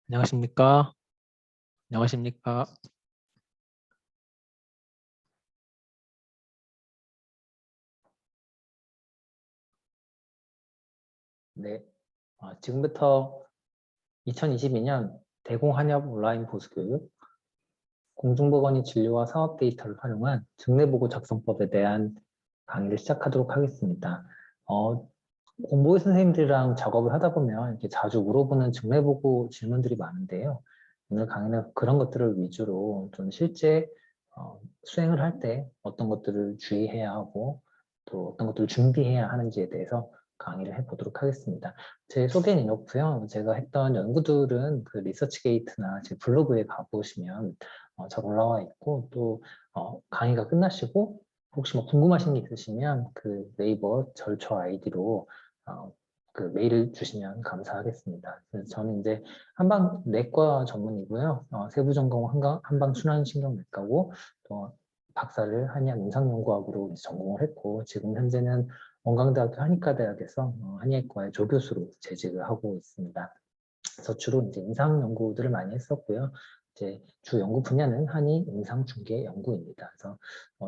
안녕하십니까? 안녕하십니까? 네, 지금부터 2022년 대공한협 온라인 보수교육, 공중보건의 진료와 사업 데이터를 활용한 증례보고 작성법에 대한 강의를 시작하도록 하겠습니다. 공보의 선생님들이랑 작업을 하다 보면 이렇게 자주 물어보는 증례보고 질문들이 많은데요. 오늘 강의는 그런 것들을 위주로 좀 실제 수행을 할 때 어떤 것들을 주의해야 하고 또 어떤 것들을 준비해야 하는지에 대해서 강의를 해보도록 하겠습니다. 제 소개는 이렇고요. 제가 했던 연구들은 그 리서치게이트나 제 블로그에 가보시면 잘 올라와 있고 또 강의가 끝나시고 혹시 뭐 궁금하신 게 있으시면 그 네이버 절초 아이디로 그 메일을 주시면 감사하겠습니다. 그래서 저는 이제 한방 내과 전문이고요. 세부 전공 한방 순환신경내과고 또 박사를 한의학 임상연구학으로 전공을 했고 지금 현재는 원광대학교 한의과대학에서 한의학과의 조교수로 재직을 하고 있습니다. 그래서 주로 이제 임상 연구들을 많이 했었고요. 이제 주 연구 분야는 한의 임상 중계 연구입니다. 그래서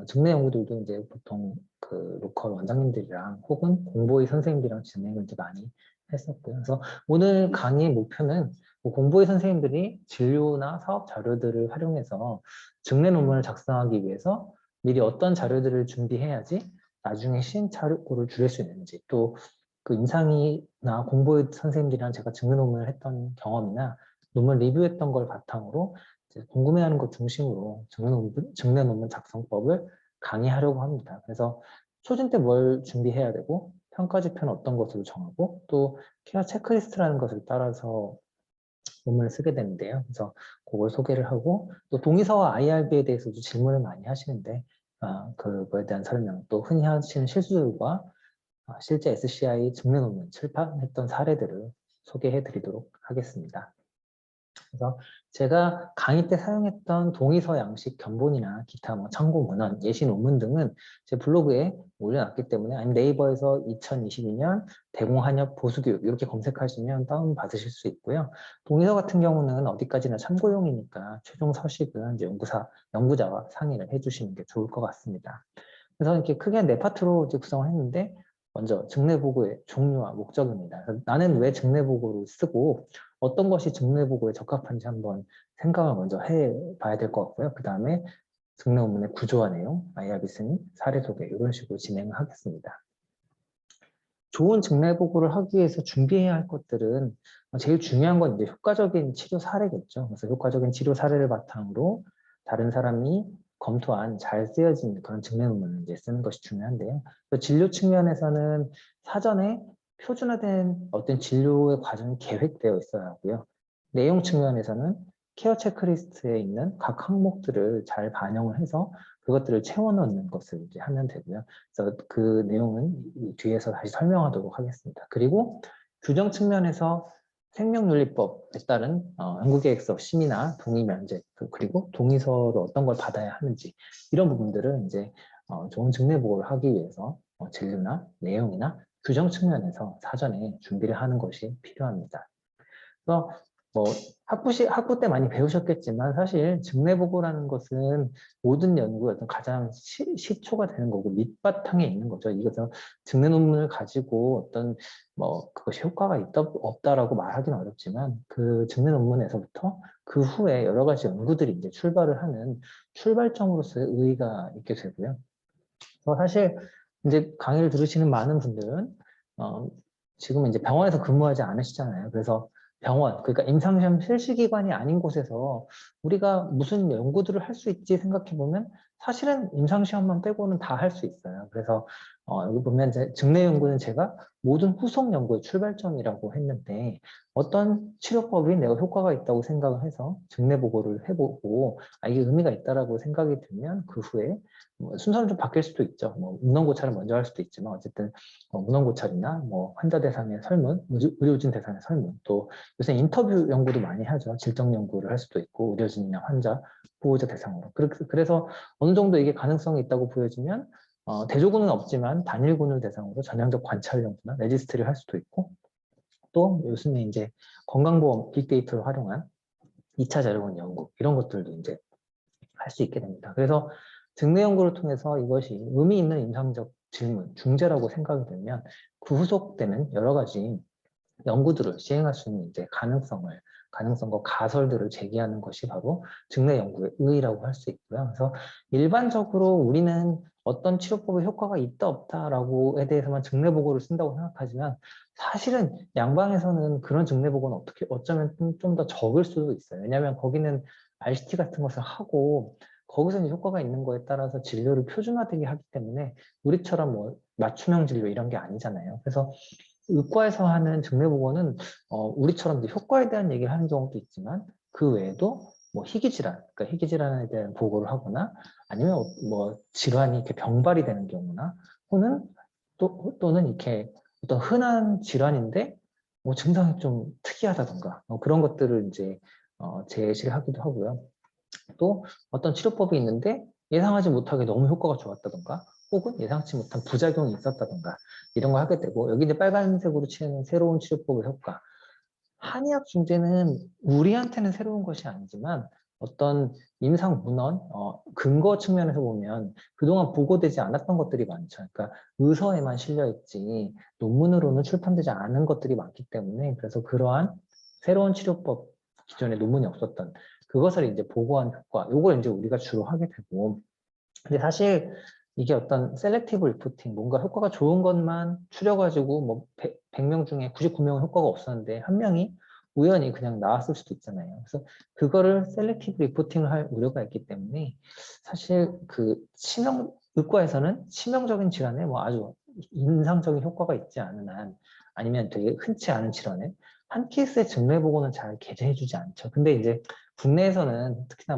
증례 연구들도 이제 보통 그 로컬 원장님들이랑 혹은 공보의 선생님들이랑 진행을 이제 많이 했었고요. 그래서 오늘 강의의 목표는 뭐 공보의 선생님들이 진료나 사업 자료들을 활용해서 증례 논문을 작성하기 위해서 미리 어떤 자료들을 준비해야지 나중에 시행착오를 줄일 수 있는지 또 그 임상이나 공보의 선생님들이랑 제가 증례 논문을 했던 경험이나 논문 리뷰했던 걸 바탕으로 이제 궁금해하는 것 중심으로 증례 논문 작성법을 강의하려고 합니다. 그래서 초진 때 뭘 준비해야 되고 평가지표는 어떤 것으로 정하고 또 케어 체크리스트라는 것을 따라서 논문을 쓰게 되는데요. 그래서 그걸 소개를 하고 또 동의서와 IRB에 대해서도 질문을 많이 하시는데 그거에 대한 설명 또 흔히 하시는 실수들과 실제 SCI 증례 논문 출판했던 사례들을 소개해 드리도록 하겠습니다. 그래서 제가 강의 때 사용했던 동의서 양식 견본이나 기타 뭐 참고 문헌, 예시 논문 등은 제 블로그에 올려놨기 때문에 아니면 네이버에서 2022년 대공한협 보수교육 이렇게 검색하시면 다운받으실 수 있고요. 동의서 같은 경우는 어디까지나 참고용이니까 최종 서식은 이제 연구자와 상의를 해주시는 게 좋을 것 같습니다. 그래서 이렇게 크게 네 파트로 이제 구성을 했는데 먼저 증례보고의 종류와 목적입니다. 나는 왜 증례보고를 쓰고 어떤 것이 증례보고에 적합한지 한번 생각을 먼저 해봐야 될 것 같고요. 그 다음에 증례 논문의 구조와 내용, IRB 승인, 사례 소개 이런 식으로 진행을 하겠습니다. 좋은 증례보고를 하기 위해서 준비해야 할 것들은 제일 중요한 건 이제 효과적인 치료 사례겠죠. 그래서 효과적인 치료 사례를 바탕으로 다른 사람이 검토한 잘 쓰여진 그런 증례 논문을 이제 쓰는 것이 중요한데요. 진료 측면에서는 사전에 표준화된 어떤 진료의 과정이 계획되어 있어야 하고요. 내용 측면에서는 케어 체크리스트에 있는 각 항목들을 잘 반영을 해서 그것들을 채워 넣는 것을 이제 하면 되고요. 그래서 그 내용은 뒤에서 다시 설명하도록 하겠습니다. 그리고 규정 측면에서 생명윤리법에 따른 연구계획서 심의나 동의 면제 그리고 동의서로 어떤 걸 받아야 하는지 이런 부분들은 이제 좋은 증례 보고를 하기 위해서 진료나 내용이나 규정 측면에서 사전에 준비를 하는 것이 필요합니다. 그래서 뭐 학부 때 많이 배우셨겠지만 사실 증례보고라는 것은 모든 연구의 어떤 가장 시초가 되는 거고 밑바탕에 있는 거죠. 이것은 증례 논문을 가지고 어떤 뭐 그것이 효과가 있다 없다라고 말하기는 어렵지만 그 증례 논문에서부터 그 후에 여러 가지 연구들이 이제 출발을 하는 출발점으로서의 의의가 있게 되고요. 그래서 사실 이제 강의를 들으시는 많은 분들은 지금 이제 병원에서 근무하지 않으시잖아요. 그래서 병원, 그러니까 임상시험 실시기관이 아닌 곳에서 우리가 무슨 연구들을 할 수 있지 생각해 보면 사실은 임상시험만 빼고는 다 할 수 있어요. 그래서 여기 보면 증례 연구는 제가 모든 후속 연구의 출발점이라고 했는데 어떤 치료법이 내가 효과가 있다고 생각을 해서 증례 보고를 해보고 이게 의미가 있다라고 생각이 들면 그 후에 뭐 순서는 좀 바뀔 수도 있죠. 뭐 문헌고찰을 먼저 할 수도 있지만 어쨌든 문헌고찰이나 뭐 환자 대상의 설문, 의료진 대상의 설문, 또 요새 인터뷰 연구도 많이 하죠. 질적 연구를 할 수도 있고 의료진이나 환자, 보호자 대상으로. 그래서 어느 정도 이게 가능성이 있다고 보여지면 대조군은 없지만 단일군을 대상으로 전향적 관찰 연구나 레지스트리를 할 수도 있고 또 요즘에 이제 건강보험 빅데이터를 활용한 2차 자료원 연구 이런 것들도 이제 할 수 있게 됩니다. 그래서 증례 연구를 통해서 이것이 의미 있는 임상적 질문, 중재라고 생각이 되면 그 후속되는 여러 가지 연구들을 시행할 수 있는 이제 가능성과 가설들을 제기하는 것이 바로 증례 연구의 의의라고 할 수 있고요. 그래서 일반적으로 우리는 어떤 치료법에 효과가 있다 없다라고에 대해서만 증례 보고를 쓴다고 생각하지만 사실은 양방에서는 그런 증례 보고는 어쩌면 좀 더 적을 수도 있어요. 왜냐하면 거기는 RCT 같은 것을 하고 거기서 이제 효과가 있는 거에 따라서 진료를 표준화되게 하기 때문에 우리처럼 뭐 맞춤형 진료 이런 게 아니잖아요. 그래서 의과에서 하는 증례보고는 우리처럼 이제 효과에 대한 얘기를 하는 경우도 있지만 그 외에도 뭐 희귀질환, 그러니까 희귀질환에 대한 보고를 하거나 아니면 뭐 질환이 이렇게 병발이 되는 경우나 또는 이렇게 어떤 흔한 질환인데 뭐 증상이 좀 특이하다던가 그런 것들을 이제 제시를 하기도 하고요. 또 어떤 치료법이 있는데 예상하지 못하게 너무 효과가 좋았다던가 혹은 예상치 못한 부작용이 있었다던가 이런 걸 하게 되고 여기 이제 빨간색으로 칠하는 새로운 치료법의 효과. 한의학 중재는 우리한테는 새로운 것이 아니지만 어떤 임상 문헌, 근거 측면에서 보면 그동안 보고되지 않았던 것들이 많죠. 그러니까 의서에만 실려있지 논문으로는 출판되지 않은 것들이 많기 때문에 그래서 그러한 새로운 치료법 기존에 논문이 없었던 그것을 이제 보고한 효과, 요걸 이제 우리가 주로 하게 되고 근데 사실 이게 어떤 셀렉티브 리포팅, 뭔가 효과가 좋은 것만 추려가지고 뭐 100명 중에 99명은 효과가 없었는데 한 명이 우연히 그냥 나왔을 수도 있잖아요. 그래서 그거를 셀렉티브 리포팅을 할 우려가 있기 때문에 사실 그 의과에서는 치명적인 질환에 뭐 아주 인상적인 효과가 있지 않은 한 아니면 되게 흔치 않은 질환에 한 케이스의 증례 보고는 잘 게재해주지 않죠. 근데 이제 국내에서는 특히나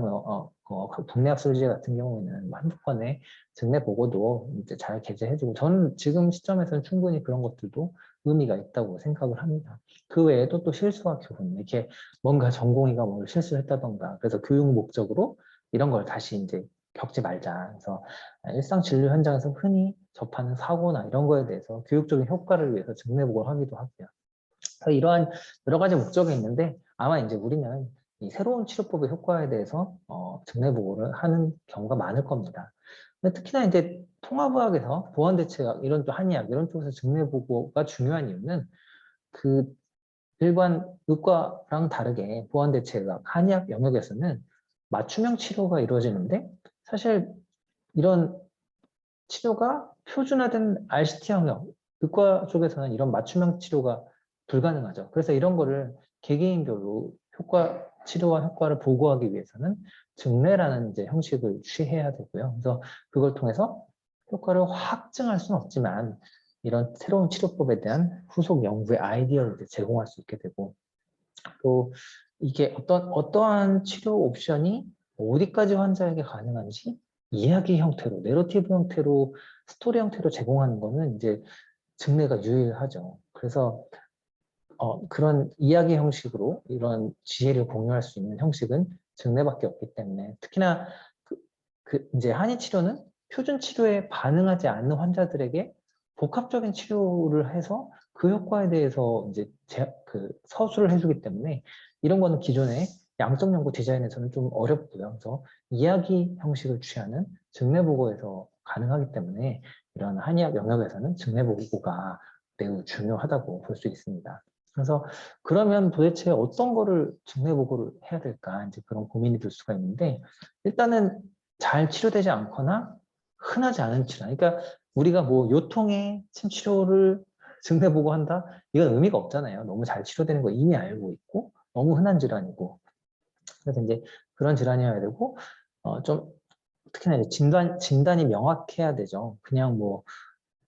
동네 학술지 같은 경우에는 한두 건의 증례 보고도 이제 잘 게재해주고 저는 지금 시점에서는 충분히 그런 것들도 의미가 있다고 생각을 합니다. 그 외에도 또 실수와 교훈 이렇게 뭔가 전공의가 뭘 실수했다던가 그래서 교육 목적으로 이런 걸 다시 이제 겪지 말자. 그래서 일상 진료 현장에서 흔히 접하는 사고나 이런 거에 대해서 교육적인 효과를 위해서 증례 보고를 하기도 하고요. 그래서 이러한 여러 가지 목적이 있는데 아마 이제 우리는 이 새로운 치료법의 효과에 대해서 증례 보고를 하는 경우가 많을 겁니다. 근데 특히나 이제 통합의학에서 보완대체학 이런 또 한의학 이런 쪽에서 증례 보고가 중요한 이유는 그 일반 의과랑 다르게 보완대체의학 한의학 영역에서는 맞춤형 치료가 이루어지는데 사실 이런 치료가 표준화된 RCT 영역, 의과 쪽에서는 이런 맞춤형 치료가 불가능하죠. 그래서 이런 거를 개개인별로 치료와 효과를 보고하기 위해서는 증례라는 이제 형식을 취해야 되고요. 그래서 그걸 통해서 효과를 확증할 수는 없지만 이런 새로운 치료법에 대한 후속 연구의 아이디어를 제공할 수 있게 되고 또 이게 어떠한 치료 옵션이 어디까지 환자에게 가능한지 이야기 형태로, 내러티브 형태로, 스토리 형태로 제공하는 거는 이제 증례가 유일하죠. 그래서 그런 이야기 형식으로 이런 지혜를 공유할 수 있는 형식은 증례밖에 없기 때문에 특히나 이제 한의 치료는 표준 치료에 반응하지 않는 환자들에게 복합적인 치료를 해서 그 효과에 대해서 이제 서술을 해주기 때문에 이런 거는 기존의 양적 연구 디자인에서는 좀 어렵고요. 그래서 이야기 형식을 취하는 증례 보고에서 가능하기 때문에 이런 한의학 영역에서는 증례 보고가 매우 중요하다고 볼 수 있습니다. 그래서 그러면 도대체 어떤 거를 증례 보고를 해야 될까 이제 그런 고민이 들 수가 있는데 일단은 잘 치료되지 않거나 흔하지 않은 질환. 그러니까 우리가 뭐 요통의 침 치료를 증례 보고 한다? 이건 의미가 없잖아요. 너무 잘 치료되는 거 이미 알고 있고 너무 흔한 질환이고. 그래서 이제 그런 질환이어야 되고 좀 특히나 이제 진단이 명확해야 되죠. 그냥 뭐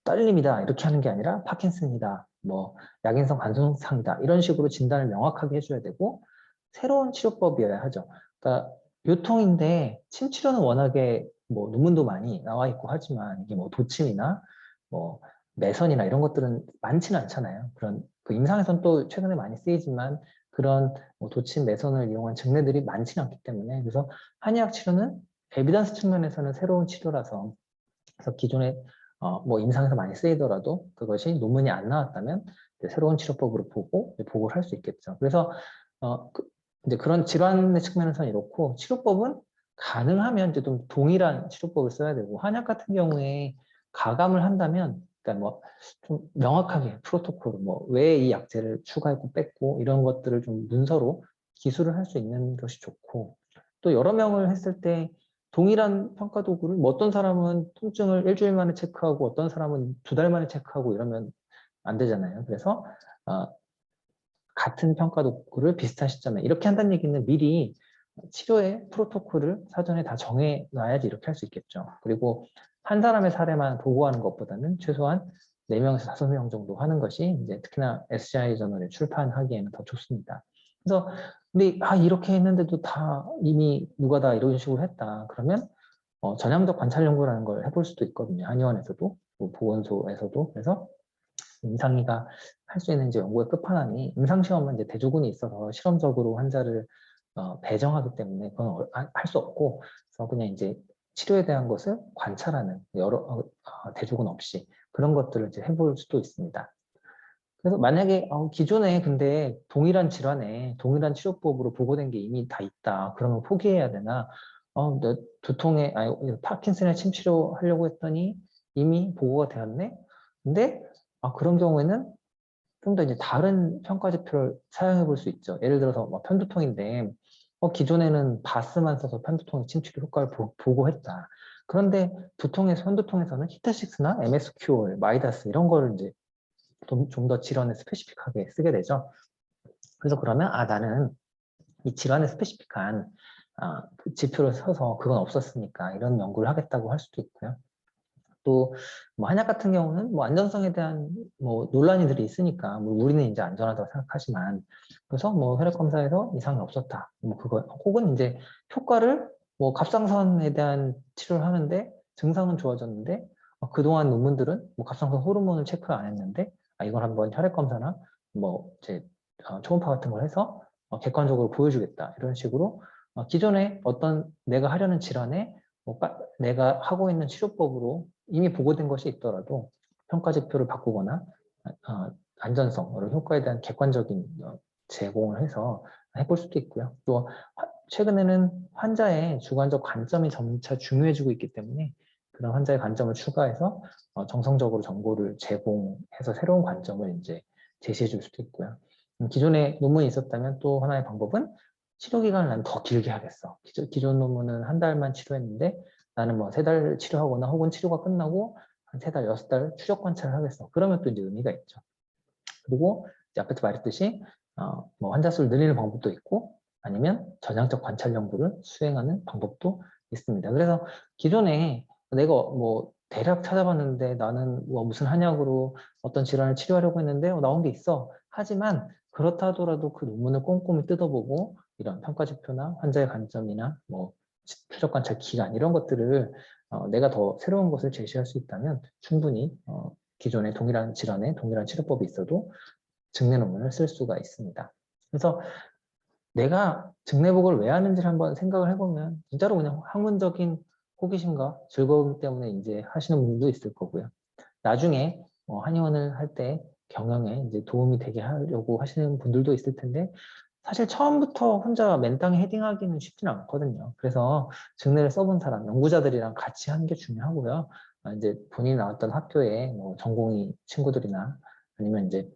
떨림이다 이렇게 하는 게 아니라 파킨슨이다, 뭐 약인성 관성상이다 이런 식으로 진단을 명확하게 해줘야 되고 새로운 치료법이어야 하죠. 그러니까 요통인데 침 치료는 워낙에 뭐 논문도 많이 나와 있고 하지만 이게 뭐 도침이나 뭐 매선이나 이런 것들은 많지는 않잖아요. 그런 그 임상에서는 또 최근에 많이 쓰이지만 그런 뭐 도침 매선을 이용한 증례들이 많지는 않기 때문에 그래서 한의학 치료는 에비던스 측면에서는 새로운 치료라서 그래서 기존에 뭐 임상에서 많이 쓰이더라도 그것이 논문이 안 나왔다면 이제 새로운 치료법으로 보고 이제 보고를 할 수 있겠죠. 그래서 이제 그런 질환의 측면에서는 이렇고 치료법은 가능하면 이제 좀 동일한 치료법을 써야 되고 한약 같은 경우에 가감을 한다면 그러니까 뭐 좀 명확하게 프로토콜 뭐 왜 이 약제를 추가했고 뺐고 이런 것들을 좀 문서로 기술을 할 수 있는 것이 좋고 또 여러 명을 했을 때 동일한 평가 도구를 뭐 어떤 사람은 통증을 일주일 만에 체크하고 어떤 사람은 2달 만에 체크하고 이러면 안 되잖아요. 그래서 같은 평가 도구를 비슷한 시점에 이렇게 한다는 얘기는 미리 치료의 프로토콜을 사전에 다 정해 놔야지 이렇게 할 수 있겠죠. 그리고 한 사람의 사례만 보고하는 것보다는 최소한 4명에서 5명 정도 하는 것이 이제 특히나 SCI 저널에 출판하기에는 더 좋습니다. 그래서 근데 이렇게 했는데도 다 이미 누가 다 이런 식으로 했다. 그러면 전향적 관찰 연구라는 걸 해볼 수도 있거든요. 한의원에서도 뭐 보건소에서도. 그래서 임상의가 할 수 있는 이제 연구의 끝판왕이 임상시험은 이제 대조군이 있어서 실험적으로 환자를 배정하기 때문에 그건 할 수 없고 그래서 그냥 이제 치료에 대한 것을 관찰하는 여러 대조군 없이 그런 것들을 이제 해볼 수도 있습니다. 그래서 만약에 기존에 근데 동일한 질환에 동일한 치료법으로 보고된 게 이미 다 있다. 그러면 포기해야 되나? 내 두통에 파킨슨의 침 치료하려고 했더니 이미 보고가 되었네. 근데 그런 경우에는 좀 더 이제 다른 평가 지표를 사용해 볼 수 있죠. 예를 들어서 뭐 편두통인데 기존에는 바스만 써서 편두통의 침치료 효과를 보고 했다. 그런데 편두통에서는 히트식스나 MSQOL, 마이다스 이런 거를 이제 좀 더 질환에 스페시픽하게 쓰게 되죠. 그래서 그러면 나는 이 질환에 스페시픽한 그 지표를 써서 그건 없었으니까 이런 연구를 하겠다고 할 수도 있고요. 또 뭐 한약 같은 경우는 뭐 안전성에 대한 뭐 논란이들이 있으니까 뭐 우리는 이제 안전하다고 생각하지만 그래서 뭐 혈액 검사에서 이상이 없었다. 뭐 그거 혹은 이제 효과를 뭐 갑상선에 대한 치료를 하는데 증상은 좋아졌는데 그동안 논문들은 뭐 갑상선 호르몬을 체크를 안 했는데 이걸 한번 혈액 검사나 뭐 이제 초음파 같은 걸 해서 객관적으로 보여주겠다 이런 식으로 기존에 어떤 내가 하려는 질환에 내가 하고 있는 치료법으로 이미 보고된 것이 있더라도 평가 지표를 바꾸거나 안전성, 효과에 대한 객관적인 제공을 해서 해볼 수도 있고요. 또 최근에는 환자의 주관적 관점이 점차 중요해지고 있기 때문에 그런 환자의 관점을 추가해서 정성적으로 정보를 제공해서 새로운 관점을 이제 제시해 줄 수도 있고요. 기존에 논문이 있었다면 또 하나의 방법은 치료 기간을 난 더 길게 하겠어. 기존 논문은 한 달만 치료했는데 나는 뭐 3달 치료하거나 혹은 치료가 끝나고 한 3달, 6달 추적 관찰을 하겠어. 그러면 또 이제 의미가 있죠. 그리고 이제 앞에서 말했듯이 뭐 환자 수를 늘리는 방법도 있고 아니면 전향적 관찰 연구를 수행하는 방법도 있습니다. 그래서 기존에 내가 뭐 대략 찾아봤는데 나는 뭐 무슨 한약으로 어떤 질환을 치료하려고 했는데 나온 게 있어. 하지만 그렇다 하더라도 그 논문을 꼼꼼히 뜯어보고 이런 평가 지표나 환자의 관점이나 뭐 추적 관찰 기간 이런 것들을 내가 더 새로운 것을 제시할 수 있다면 충분히 기존의 동일한 질환에 동일한 치료법이 있어도 증례 논문을 쓸 수가 있습니다. 그래서 내가 증례복을 왜 하는지를 한번 생각을 해보면 진짜로 그냥 학문적인 호기심과 즐거움 때문에 이제 하시는 분들도 있을 거고요. 나중에 한의원을 할 때 경영에 이제 도움이 되게 하려고 하시는 분들도 있을 텐데 사실 처음부터 혼자 맨땅에 헤딩하기는 쉽지는 않거든요. 그래서 증례를 써본 사람, 연구자들이랑 같이 하는 게 중요하고요. 이제 본인이 나왔던 학교에 뭐 전공의 친구들이나 아니면 이제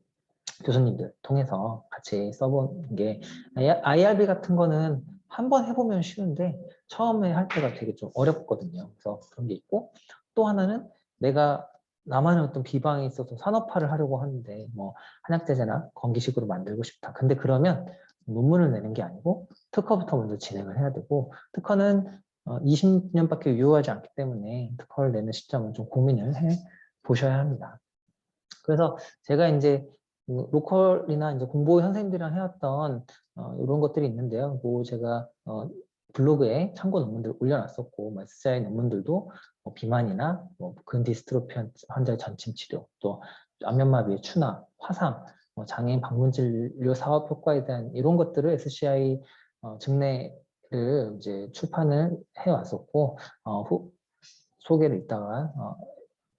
교수님들 통해서 같이 써본 게 IRB 같은 거는 한번 해보면 쉬운데 처음에 할 때가 되게 좀 어렵거든요. 그래서 그런 게 있고 또 하나는 내가 나만의 어떤 비방이 있어서 산업화를 하려고 하는데 뭐 한약재재나 건기식으로 만들고 싶다. 근데 그러면 논문을 내는 게 아니고 특허부터 먼저 진행을 해야 되고 특허는 20년밖에 유효하지 않기 때문에 특허를 내는 시점은 좀 고민을 해 보셔야 합니다. 그래서 제가 이제 로컬이나 이제 공보 선생님들이랑 해왔던 이런 것들이 있는데요. 뭐 제가 블로그에 참고 논문들 올려놨었고, 뭐 SCI 논문들도 뭐 비만이나 뭐 근디스트로피 환자의 전침 치료, 또 안면마비의 추나, 화상, 뭐 장애인 방문 진료 사업 효과에 대한 이런 것들을 SCI 증례를 이제 출판을 해왔었고, 소개를 이따가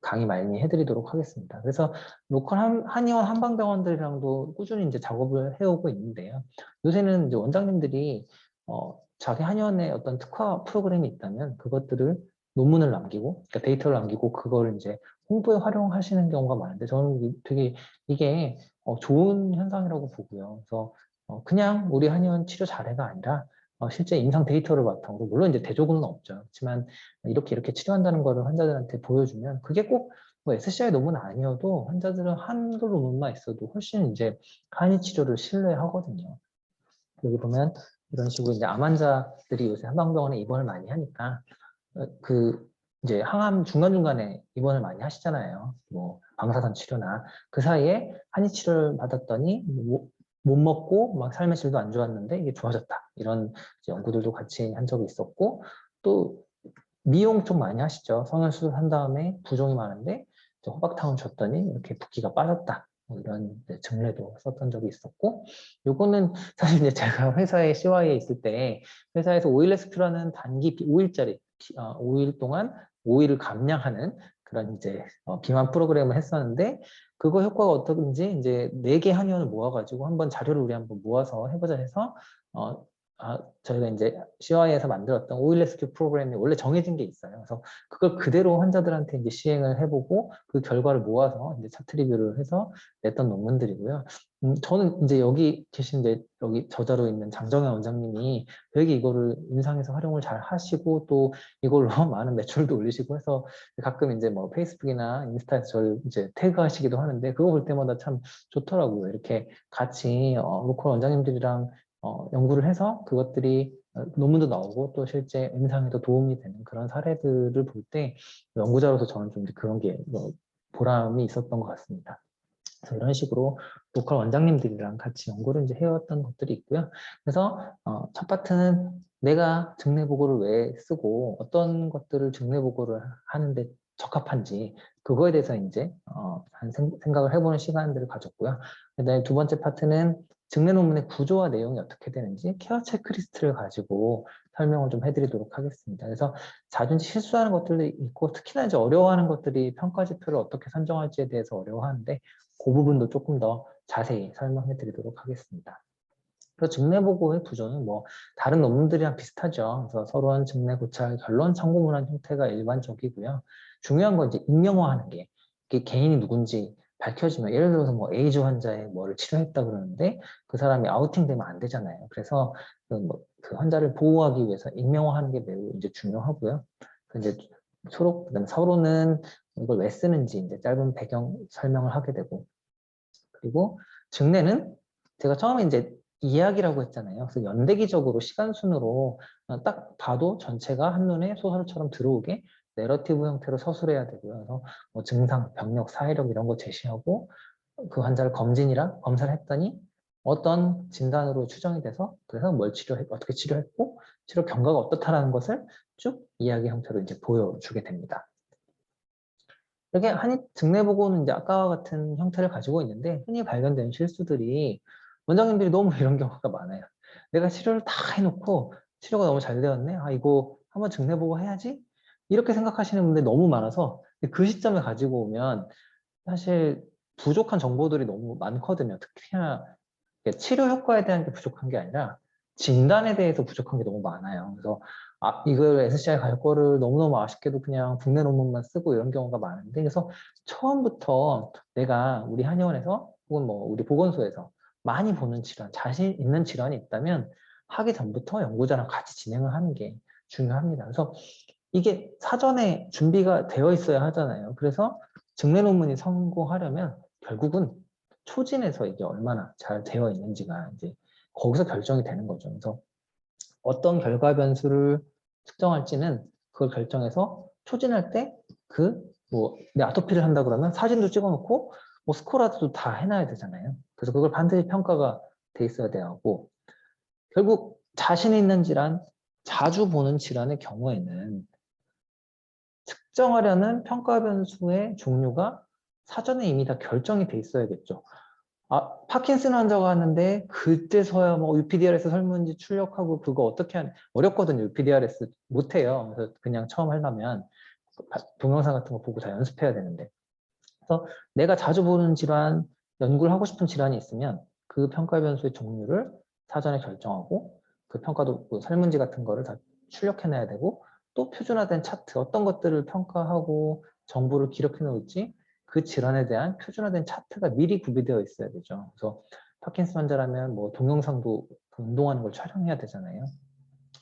강의 많이 해드리도록 하겠습니다. 그래서 로컬 한의원 한방병원들이랑도 꾸준히 이제 작업을 해오고 있는데요. 요새는 이제 원장님들이 자기 한의원에 어떤 특화 프로그램이 있다면 그것들을 논문을 남기고, 그러니까 데이터를 남기고 그걸 이제 홍보에 활용하시는 경우가 많은데 저는 되게 이게 좋은 현상이라고 보고요. 그래서 그냥 우리 한의원 치료 잘해가 아니라 실제 임상 데이터를 바탕으로, 물론 이제 대조군은 없죠. 그렇지만 이렇게 치료한다는 거를 환자들한테 보여주면 그게 꼭 뭐 SCI 논문 아니어도 환자들은 한글 논문만 있어도 훨씬 이제 한의 치료를 신뢰하거든요. 여기 보면 이런 식으로 이제 암 환자들이 요새 한방병원에 입원을 많이 하니까 그 이제 항암 중간중간에 입원을 많이 하시잖아요. 뭐 방사선 치료나 그 사이에 한의 치료를 받았더니 못 먹고 막 삶의 질도 안 좋았는데 이게 좋아졌다. 이런 연구들도 같이 한 적이 있었고, 또 미용 좀 많이 하시죠. 성형 수술한 다음에 부종이 많은데 호박탕을 줬더니 이렇게 붓기가 빠졌다. 뭐 이런 증례도 썼던 적이 있었고, 요거는 사실 이제 제가 회사에 CY에 있을 때 회사에서 오일레스큐라는 단기 5일짜리 5일 동안 오일을 감량하는 그런 이제 비만 프로그램을 했었는데, 그거 효과가 어떤지 이제 4개 한의원을 모아가지고 한번 자료를 우리 한번 모아서 해보자 해서 저희가 이제 CY에서 만들었던 오일 레스큐 프로그램이 원래 정해진 게 있어요. 그래서 그걸 그대로 환자들한테 이제 시행을 해보고 그 결과를 모아서 이제 차트 리뷰를 해서 냈던 논문들이고요. 저는 이제 여기 계신 이제 여기 저자로 있는 장정현 원장님이 되게 이거를 임상에서 활용을 잘 하시고 또 이걸로 많은 매출도 올리시고 해서 가끔 이제 뭐 페이스북이나 인스타에서 저를 이제 태그하시기도 하는데, 그거 볼 때마다 참 좋더라고요. 이렇게 같이 로컬 원장님들이랑 연구를 해서 그것들이 논문도 나오고 또 실제 임상에도 도움이 되는 그런 사례들을 볼 때 연구자로서 저는 좀 그런 게 보람이 있었던 것 같습니다. 그래서 이런 식으로 로컬 원장님들이랑 같이 연구를 이제 해왔던 것들이 있고요. 그래서 첫 파트는 내가 증례 보고를 왜 쓰고 어떤 것들을 증례 보고를 하는데 적합한지 그거에 대해서 이제 생각을 해보는 시간들을 가졌고요. 그다음에 두 번째 파트는 증례 논문의 구조와 내용이 어떻게 되는지 케어 체크리스트를 가지고 설명을 좀 해드리도록 하겠습니다. 그래서 자주 실수하는 것들이 있고 특히나 이제 어려워하는 것들이 평가 지표를 어떻게 선정할지에 대해서 어려워하는데 그 부분도 조금 더 자세히 설명해 드리도록 하겠습니다. 그래서 증례보고의 구조는 뭐 다른 논문들이랑 비슷하죠. 그래서 서론, 증례, 고찰, 결론, 참고문헌 형태가 일반적이고요. 중요한 건 이제 익명화하는 게, 이게 개인이 누군지 밝혀지면, 예를 들어서 뭐 에이즈 환자의 뭐를 치료했다 그러는데 그 사람이 아우팅되면 안 되잖아요. 그래서 그 환자를 보호하기 위해서 익명화하는 게 매우 이제 중요하고요. 이제 그다음에 서론은 이걸 왜 쓰는지 이제 짧은 배경 설명을 하게 되고, 그리고 증례는 제가 처음에 이제 이야기라고 했잖아요. 그래서 연대기적으로 시간 순으로 딱 봐도 전체가 한눈에 소설처럼 들어오게 내러티브 형태로 서술해야 되고요. 그래서 뭐 증상, 병력, 사회력 이런 거 제시하고 그 환자를 검사를 했더니 어떤 진단으로 추정이 돼서 그래서 어떻게 치료했고 치료 경과가 어떻다라는 것을 쭉 이야기 형태로 이제 보여주게 됩니다. 이렇게 한의 증례보고는 이제 아까와 같은 형태를 가지고 있는데 흔히 발견되는 실수들이, 원장님들이 너무 이런 경우가 많아요. 내가 치료를 다 해놓고 치료가 너무 잘 되었네. 이거 한번 증례보고 해야지. 이렇게 생각하시는 분들이 너무 많아서 그 시점에 가지고 오면 사실 부족한 정보들이 너무 많거든요. 특히나 치료 효과에 대한 게 부족한 게 아니라 진단에 대해서 부족한 게 너무 많아요. 그래서 이걸 SCI 갈 거를 너무너무 아쉽게도 그냥 국내 논문만 쓰고 이런 경우가 많은데, 그래서 처음부터 내가 우리 한의원에서 혹은 뭐 우리 보건소에서 많이 보는 질환, 자신 있는 질환이 있다면 하기 전부터 연구자랑 같이 진행을 하는 게 중요합니다. 그래서 이게 사전에 준비가 되어 있어야 하잖아요. 그래서 증례 논문이 성공하려면 결국은 초진에서 이게 얼마나 잘 되어 있는지가 이제 거기서 결정이 되는 거죠. 그래서 어떤 결과 변수를 측정할지는 그걸 결정해서 초진할 때 내 아토피를 한다 그러면 사진도 찍어놓고 뭐 스코라도 다 해놔야 되잖아요. 그래서 그걸 반드시 평가가 돼 있어야 되고, 결국 자신 있는 질환, 자주 보는 질환의 경우에는 특정하려는 평가 변수의 종류가 사전에 이미 다 결정이 돼 있어야겠죠. 파킨슨 환자가 왔는데 그때서야 뭐 UPDRS 설문지 출력하고 그거 어떻게 어렵거든요. UPDRS 못해요. 그래서 그냥 처음 하려면. 동영상 같은 거 보고 다 연습해야 되는데. 그래서 내가 자주 보는 질환, 연구를 하고 싶은 질환이 있으면 그 평가 변수의 종류를 사전에 결정하고 그 평가도 그 설문지 같은 거를 다 출력해내야 되고 또 표준화된 차트, 어떤 것들을 평가하고 정보를 기록해 놓을지 그 질환에 대한 표준화된 차트가 미리 구비되어 있어야 되죠. 그래서 파킨슨 환자라면 뭐 동영상도 운동하는 걸 촬영해야 되잖아요.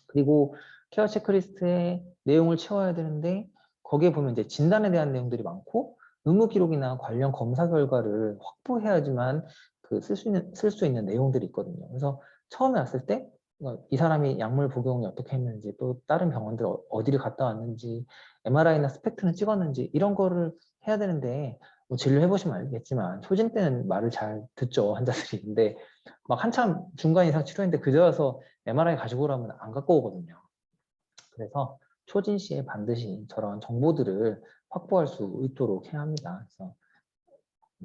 그리고 케어 체크리스트에 내용을 채워야 되는데 거기에 보면 이제 진단에 대한 내용들이 많고 의무 기록이나 관련 검사 결과를 확보해야지만 그 쓸 수 있는 내용들이 있거든요. 그래서 처음에 왔을 때 이 사람이 약물 복용이 어떻게 했는지 또 다른 병원들 어디를 갔다 왔는지 MRI나 스펙트는 찍었는지 이런 거를 해야 되는데 뭐 진료해 보시면 알겠지만 초진 때는 말을 잘 듣죠 환자들이. 근데 막 한참 중간 이상 치료했는데 그제 와서 MRI 가지고 오라면 안 갖고 오거든요. 그래서 초진 시에 반드시 저런 정보들을 확보할 수 있도록 해야 합니다. 그래서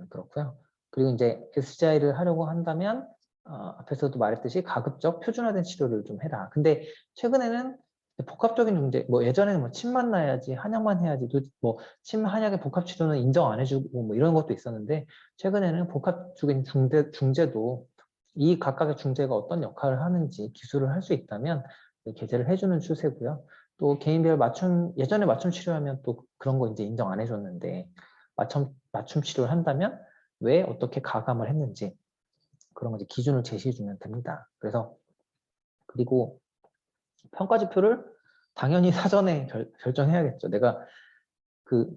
그렇고요. 그리고 이제 SGI를 하려고 한다면 앞에서도 말했듯이 가급적 표준화된 치료를 좀 해라. 근데 최근에는 복합적인 중재, 뭐 예전에는 뭐 침만 나야지, 한약만 해야지, 뭐 침, 한약의 복합 치료는 인정 안 해주고 뭐 이런 것도 있었는데 최근에는 복합적인 중재도 이 각각의 중재가 어떤 역할을 하는지 기술을 할 수 있다면 게재를 해주는 추세고요. 또 개인별 맞춤, 예전에 맞춤 치료하면 또 그런 거 이제 인정 안 해줬는데 맞춤 치료를 한다면 왜 어떻게 가감을 했는지 그런 거 이제 기준을 제시해 주면 됩니다. 그래서 그리고 평가 지표를 당연히 사전에 결정해야겠죠. 내가 그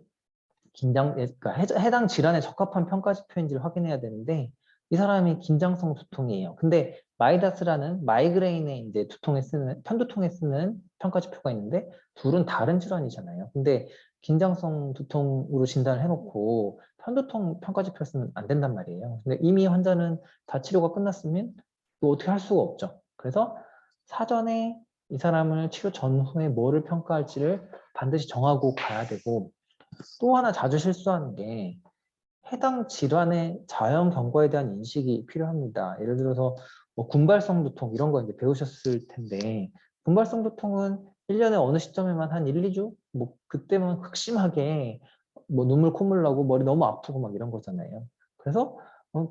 그러니까 해당 질환에 적합한 평가 지표인지를 확인해야 되는데 이 사람이 긴장성 두통이에요. 근데 마이다스라는 마이그레인의 이제 두통에 쓰는 편두통에 쓰는 평가 지표가 있는데 둘은 다른 질환이잖아요. 근데 긴장성 두통으로 진단을 해놓고 편두통 평가 지표 쓰면 안 된단 말이에요. 근데 이미 환자는 다 치료가 끝났으면 또 어떻게 할 수가 없죠. 그래서 사전에 이 사람을 치료 전후에 뭐를 평가할지를 반드시 정하고 가야 되고 또 하나 자주 실수하는 게 해당 질환의 자연 경과에 대한 인식이 필요합니다. 예를 들어서 뭐 군발성 두통 이런 거 이제 배우셨을 텐데 군발성 두통은 1년에 어느 시점에만 한 1, 2주? 뭐 그때만 극심하게 뭐 눈물 콧물 나고 머리 너무 아프고 막 이런 거잖아요. 그래서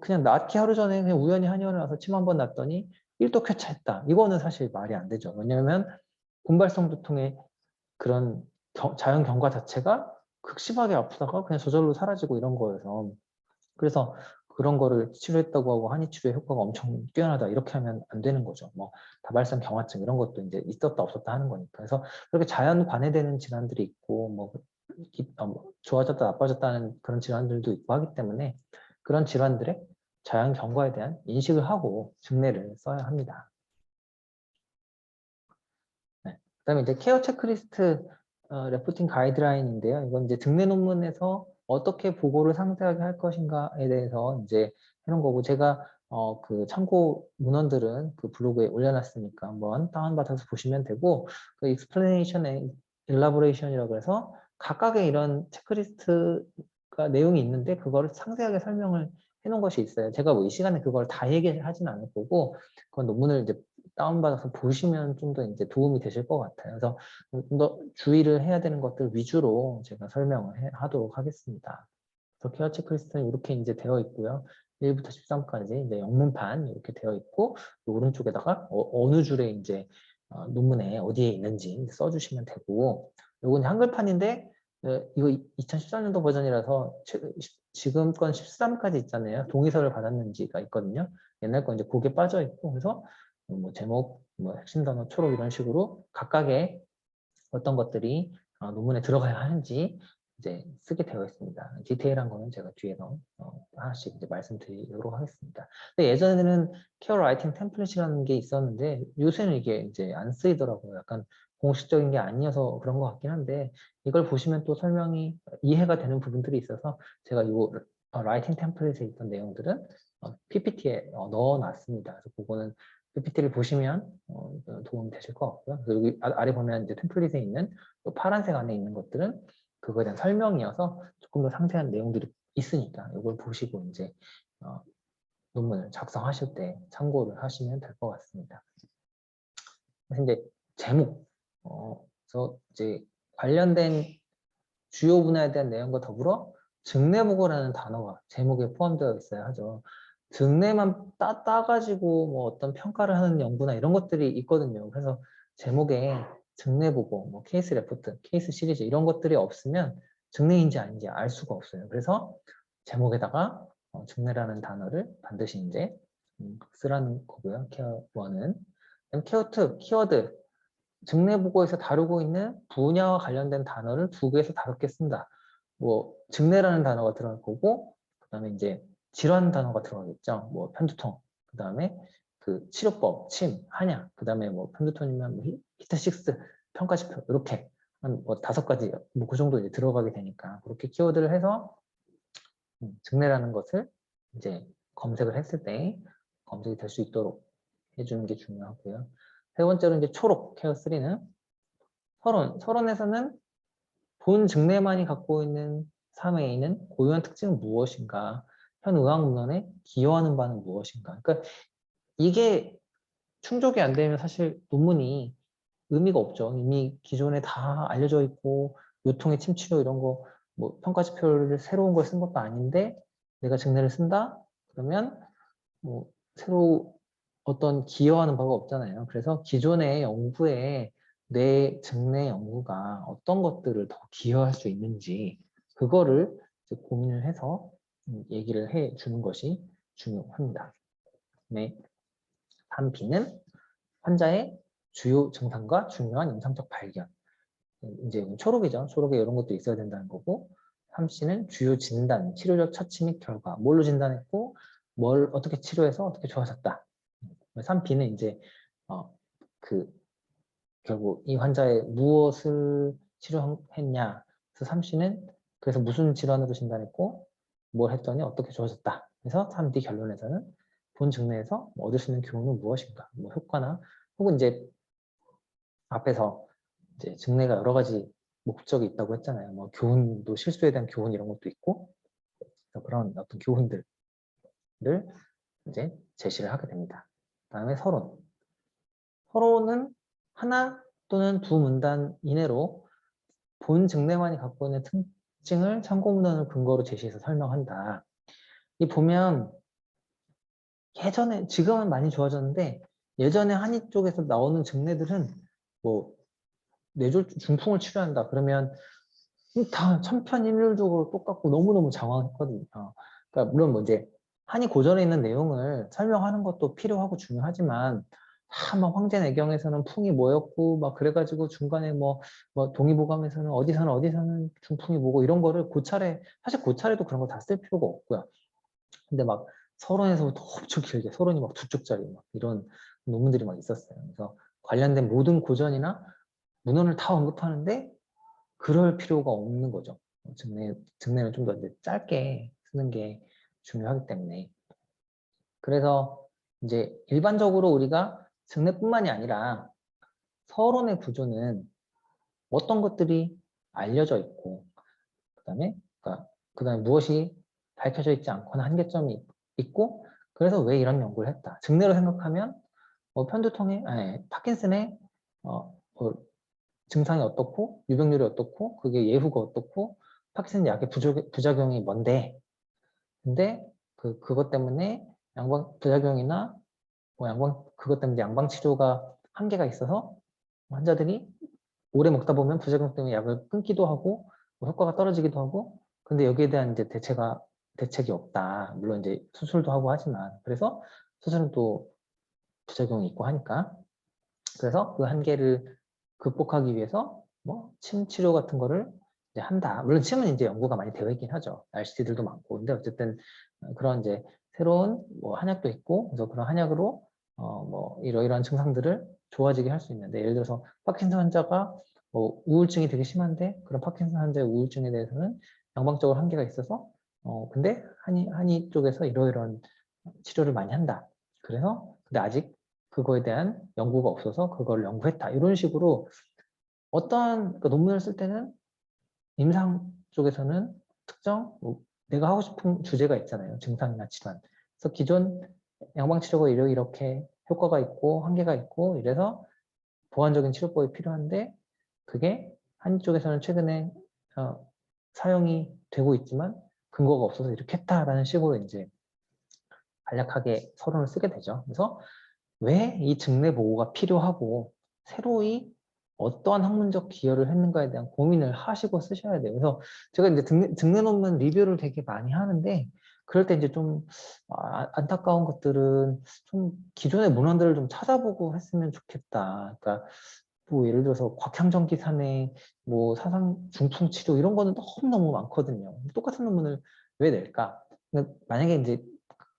그냥 낫기 하루 전에 그냥 우연히 한의원에 와서 침 한 번 났더니 1도 쾌차했다. 이거는 사실 말이 안 되죠. 왜냐하면 군발성 두통의 그런 자연 경과 자체가 극심하게 아프다가 그냥 저절로 사라지고 이런 거여서 그래서 그런 거를 치료했다고 하고 한의 치료의 효과가 엄청 뛰어나다 이렇게 하면 안 되는 거죠. 뭐 다발성 경화증 이런 것도 이제 있었다 없었다 하는 거니까. 그래서 그렇게 자연 관해되는 질환들이 있고 뭐 좋아졌다 나빠졌다는 그런 질환들도 있고 하기 때문에 그런 질환들의 자연 경과에 대한 인식을 하고 증례를 써야 합니다. 네. 그다음에 이제 케어 체크리스트 레포팅 가이드라인인데요. 이건 이제 증례 논문에서 어떻게 보고를 상세하게 할 것인가에 대해서 이제 해놓은 거고 제가 그 참고 문헌들은 그 블로그에 올려놨으니까 한번 다운받아서 보시면 되고 그 explanation and elaboration이라고 해서 각각의 이런 체크리스트가 내용이 있는데 그거를 상세하게 설명을 해놓은 것이 있어요. 제가 뭐 이 시간에 그걸 다 얘기하지는 않을 거고 그건 논문을 이제 다운받아서 보시면 좀 더 이제 도움이 되실 것 같아요. 그래서 좀 더 주의를 해야 되는 것들 위주로 제가 설명을 하도록 하겠습니다. 그래서 케어 체크리스트는 이렇게 이제 되어 있고요. 1부터 13까지 이제 영문판 이렇게 되어 있고 오른쪽에다가 어느 줄에 이제 논문에 어디에 있는지 써주시면 되고 이건 한글판인데 이거 2013년도 버전이라서 지금 건 13까지 있잖아요. 동의서를 받았는지가 있거든요. 옛날 건 이제 그게 빠져 있고 그래서 뭐 제목, 뭐 핵심 단어, 초록 이런 식으로 각각의 어떤 것들이 논문에 들어가야 하는지 이제 쓰게 되어 있습니다. 디테일한 거는 제가 뒤에서 하나씩 이제 말씀드리도록 하겠습니다. 근데 예전에는 케어 라이팅 템플릿이라는 게 있었는데 요새는 이게 이제 안 쓰이더라고요. 약간 공식적인 게 아니어서 그런 것 같긴 한데 이걸 보시면 또 설명이 이해가 되는 부분들이 있어서 제가 이 라이팅 템플릿에 있던 내용들은 PPT에 넣어놨습니다. 그래서 그거는 PPT를 보시면 도움이 되실 것 같고요. 그리고 여기 아래 보면 이제 템플릿에 있는 또 파란색 안에 있는 것들은 그거에 대한 설명이어서 조금 더 상세한 내용들이 있으니까 이걸 보시고 이제 논문을 작성하실 때 참고를 하시면 될 것 같습니다. 그래서 이제 제목, 그래서 이제 관련된 주요 분야에 대한 내용과 더불어 증례보고라는 단어가 제목에 포함되어 있어야 하죠. 증례만 따가지고 뭐 어떤 평가를 하는 연구나 이런 것들이 있거든요. 그래서 제목에 증례보고, 뭐 케이스 레포트, 케이스 시리즈 이런 것들이 없으면 증례인지 아닌지 알 수가 없어요. 그래서 제목에다가 증례라는 단어를 반드시 이제 쓰라는 거고요. 케어 1은. 케어 2, 키워드. 증례보고에서 다루고 있는 분야와 관련된 단어를 2개에서 5개 쓴다. 뭐 증례라는 단어가 들어갈 거고, 그다음에 이제 질환 단어가 들어가겠죠. 뭐 편두통, 그다음에 그 치료법, 침, 한약, 그다음에 뭐 편두통이면 뭐 히트6 평가지표 이렇게 한 뭐 5가지 뭐 그 정도 이제 들어가게 되니까 그렇게 키워드를 해서 증례라는 것을 이제 검색을 했을 때 검색이 될 수 있도록 해주는 게 중요하고요. 세 번째로 이제 초록 케어 3는 서론에서는 본 증례만이 갖고 있는 사회인은 고유한 특징은 무엇인가? 현 의학문헌에 기여하는 바는 무엇인가? 그러니까 이게 충족이 안 되면 사실 논문이 의미가 없죠. 이미 기존에 다 알려져 있고 요통의 침치료 이런 거 뭐 평가지표를 새로운 걸 쓴 것도 아닌데 내가 증례를 쓴다? 그러면 뭐 새로 어떤 기여하는 바가 없잖아요. 그래서 기존의 연구에 내 증례 연구가 어떤 것들을 더 기여할 수 있는지 그거를 이제 고민을 해서 얘기를 해 주는 것이 중요합니다. 네. 다음 B는 환자의 주요 증상과 중요한 임상적 발견. 이제 초록이죠. 초록에 이런 것도 있어야 된다는 거고 3C는 주요 진단, 치료적 처치 및 결과. 뭘로 진단했고 뭘 어떻게 치료해서 어떻게 좋아졌다. 3B는 이제 그 결국 이 환자의 무엇을 치료했냐. 그래서 3C는 그래서 무슨 질환으로 진단했고 뭘 했더니 어떻게 좋아졌다. 그래서 3D 결론에서는 본 증례에서 얻을 수 있는 교훈은 무엇인가. 뭐 효과나 혹은 이제 앞에서 이제 증례가 여러 가지 목적이 있다고 했잖아요. 뭐 교훈도 실수에 대한 교훈 이런 것도 있고 그런 어떤 교훈들을 이제 제시를 하게 됩니다. 다음에 서론. 서론은 하나 또는 두 문단 이내로 본 증례만이 갖고 있는 특징을 참고 문헌을 근거로 제시해서 설명한다. 이 보면 예전에 지금은 많이 좋아졌는데 예전에 한의 쪽에서 나오는 증례들은 뭐 뇌졸 중풍을 치료한다 그러면 다 천편일률적으로 똑같고 너무너무 장황했거든요. 그러니까 물론 뭐 이제 한이 고전에 있는 내용을 설명하는 것도 필요하고 중요하지만 막 황제내경에서는 풍이 뭐였고 막 그래가지고 중간에 뭐 동의보감에서는 어디서는 중풍이 뭐고 이런 거를 고찰에 사실 고찰에도 그런 거 다 쓸 필요가 없고요. 근데 막 서론에서부터 엄청 길게 서론이 막 2쪽짜리 막 이런 논문들이 막 있었어요. 그래서 관련된 모든 고전이나 문헌을 다 언급하는데 그럴 필요가 없는 거죠. 증례는 좀 더 짧게 쓰는 게 중요하기 때문에. 그래서 이제 일반적으로 우리가 증례뿐만이 아니라 서론의 구조는 어떤 것들이 알려져 있고, 그다음에 무엇이 밝혀져 있지 않거나 한계점이 있고, 그래서 왜 이런 연구를 했다. 증례로 생각하면 파킨슨의 뭐 증상이 어떻고 유병률이 어떻고 그게 예후가 어떻고 파킨슨 약의 부작용이 뭔데 근데 그것 때문에 양방 부작용이나 그것 때문에 양방 치료가 한계가 있어서 환자들이 오래 먹다 보면 부작용 때문에 약을 끊기도 하고 뭐 효과가 떨어지기도 하고 근데 여기에 대한 이제 대책이 없다. 물론 이제 수술도 하고 하지만 그래서 수술은 또 부작용이 있고 하니까 그래서 그 한계를 극복하기 위해서 뭐 침 치료 같은 거를 이제 한다. 물론 침은 이제 연구가 많이 되어 있긴 하죠. RCT들도 많고. 근데 어쨌든 그런 이제 새로운 뭐 한약도 있고 그래서 그런 한약으로 뭐 이러이러한 증상들을 좋아지게 할 수 있는데 예를 들어서 파킨슨 환자가 뭐 우울증이 되게 심한데 그런 파킨슨 환자의 우울증에 대해서는 양방적으로 한계가 있어서 근데 한의 쪽에서 이러이러한 치료를 많이 한다. 그래서 근데 아직 그거에 대한 연구가 없어서 그걸 연구했다. 이런 식으로 어떤 논문을 쓸 때는 임상 쪽에서는 특정 내가 하고 싶은 주제가 있잖아요. 증상이나 질환. 그래서 기존 양방치료가 이렇게 효과가 있고 한계가 있고 이래서 보완적인 치료법이 필요한데 그게 한의 쪽에서는 최근에 사용이 되고 있지만 근거가 없어서 이렇게 했다라는 식으로 이제 간략하게 서론을 쓰게 되죠. 그래서 왜 이 증례 보고가 필요하고 새로이 어떠한 학문적 기여를 했는가에 대한 고민을 하시고 쓰셔야 돼요. 그래서 제가 이제 증례 논문 리뷰를 되게 많이 하는데 그럴 때 이제 좀 안타까운 것들은 좀 기존의 문헌들을 좀 찾아보고 했으면 좋겠다. 그러니까 뭐 예를 들어서 곽향전 기산의 뭐 사상 중풍 치료 이런 거는 너무너무 많거든요. 똑같은 논문을 왜 낼까? 그러니까 만약에 이제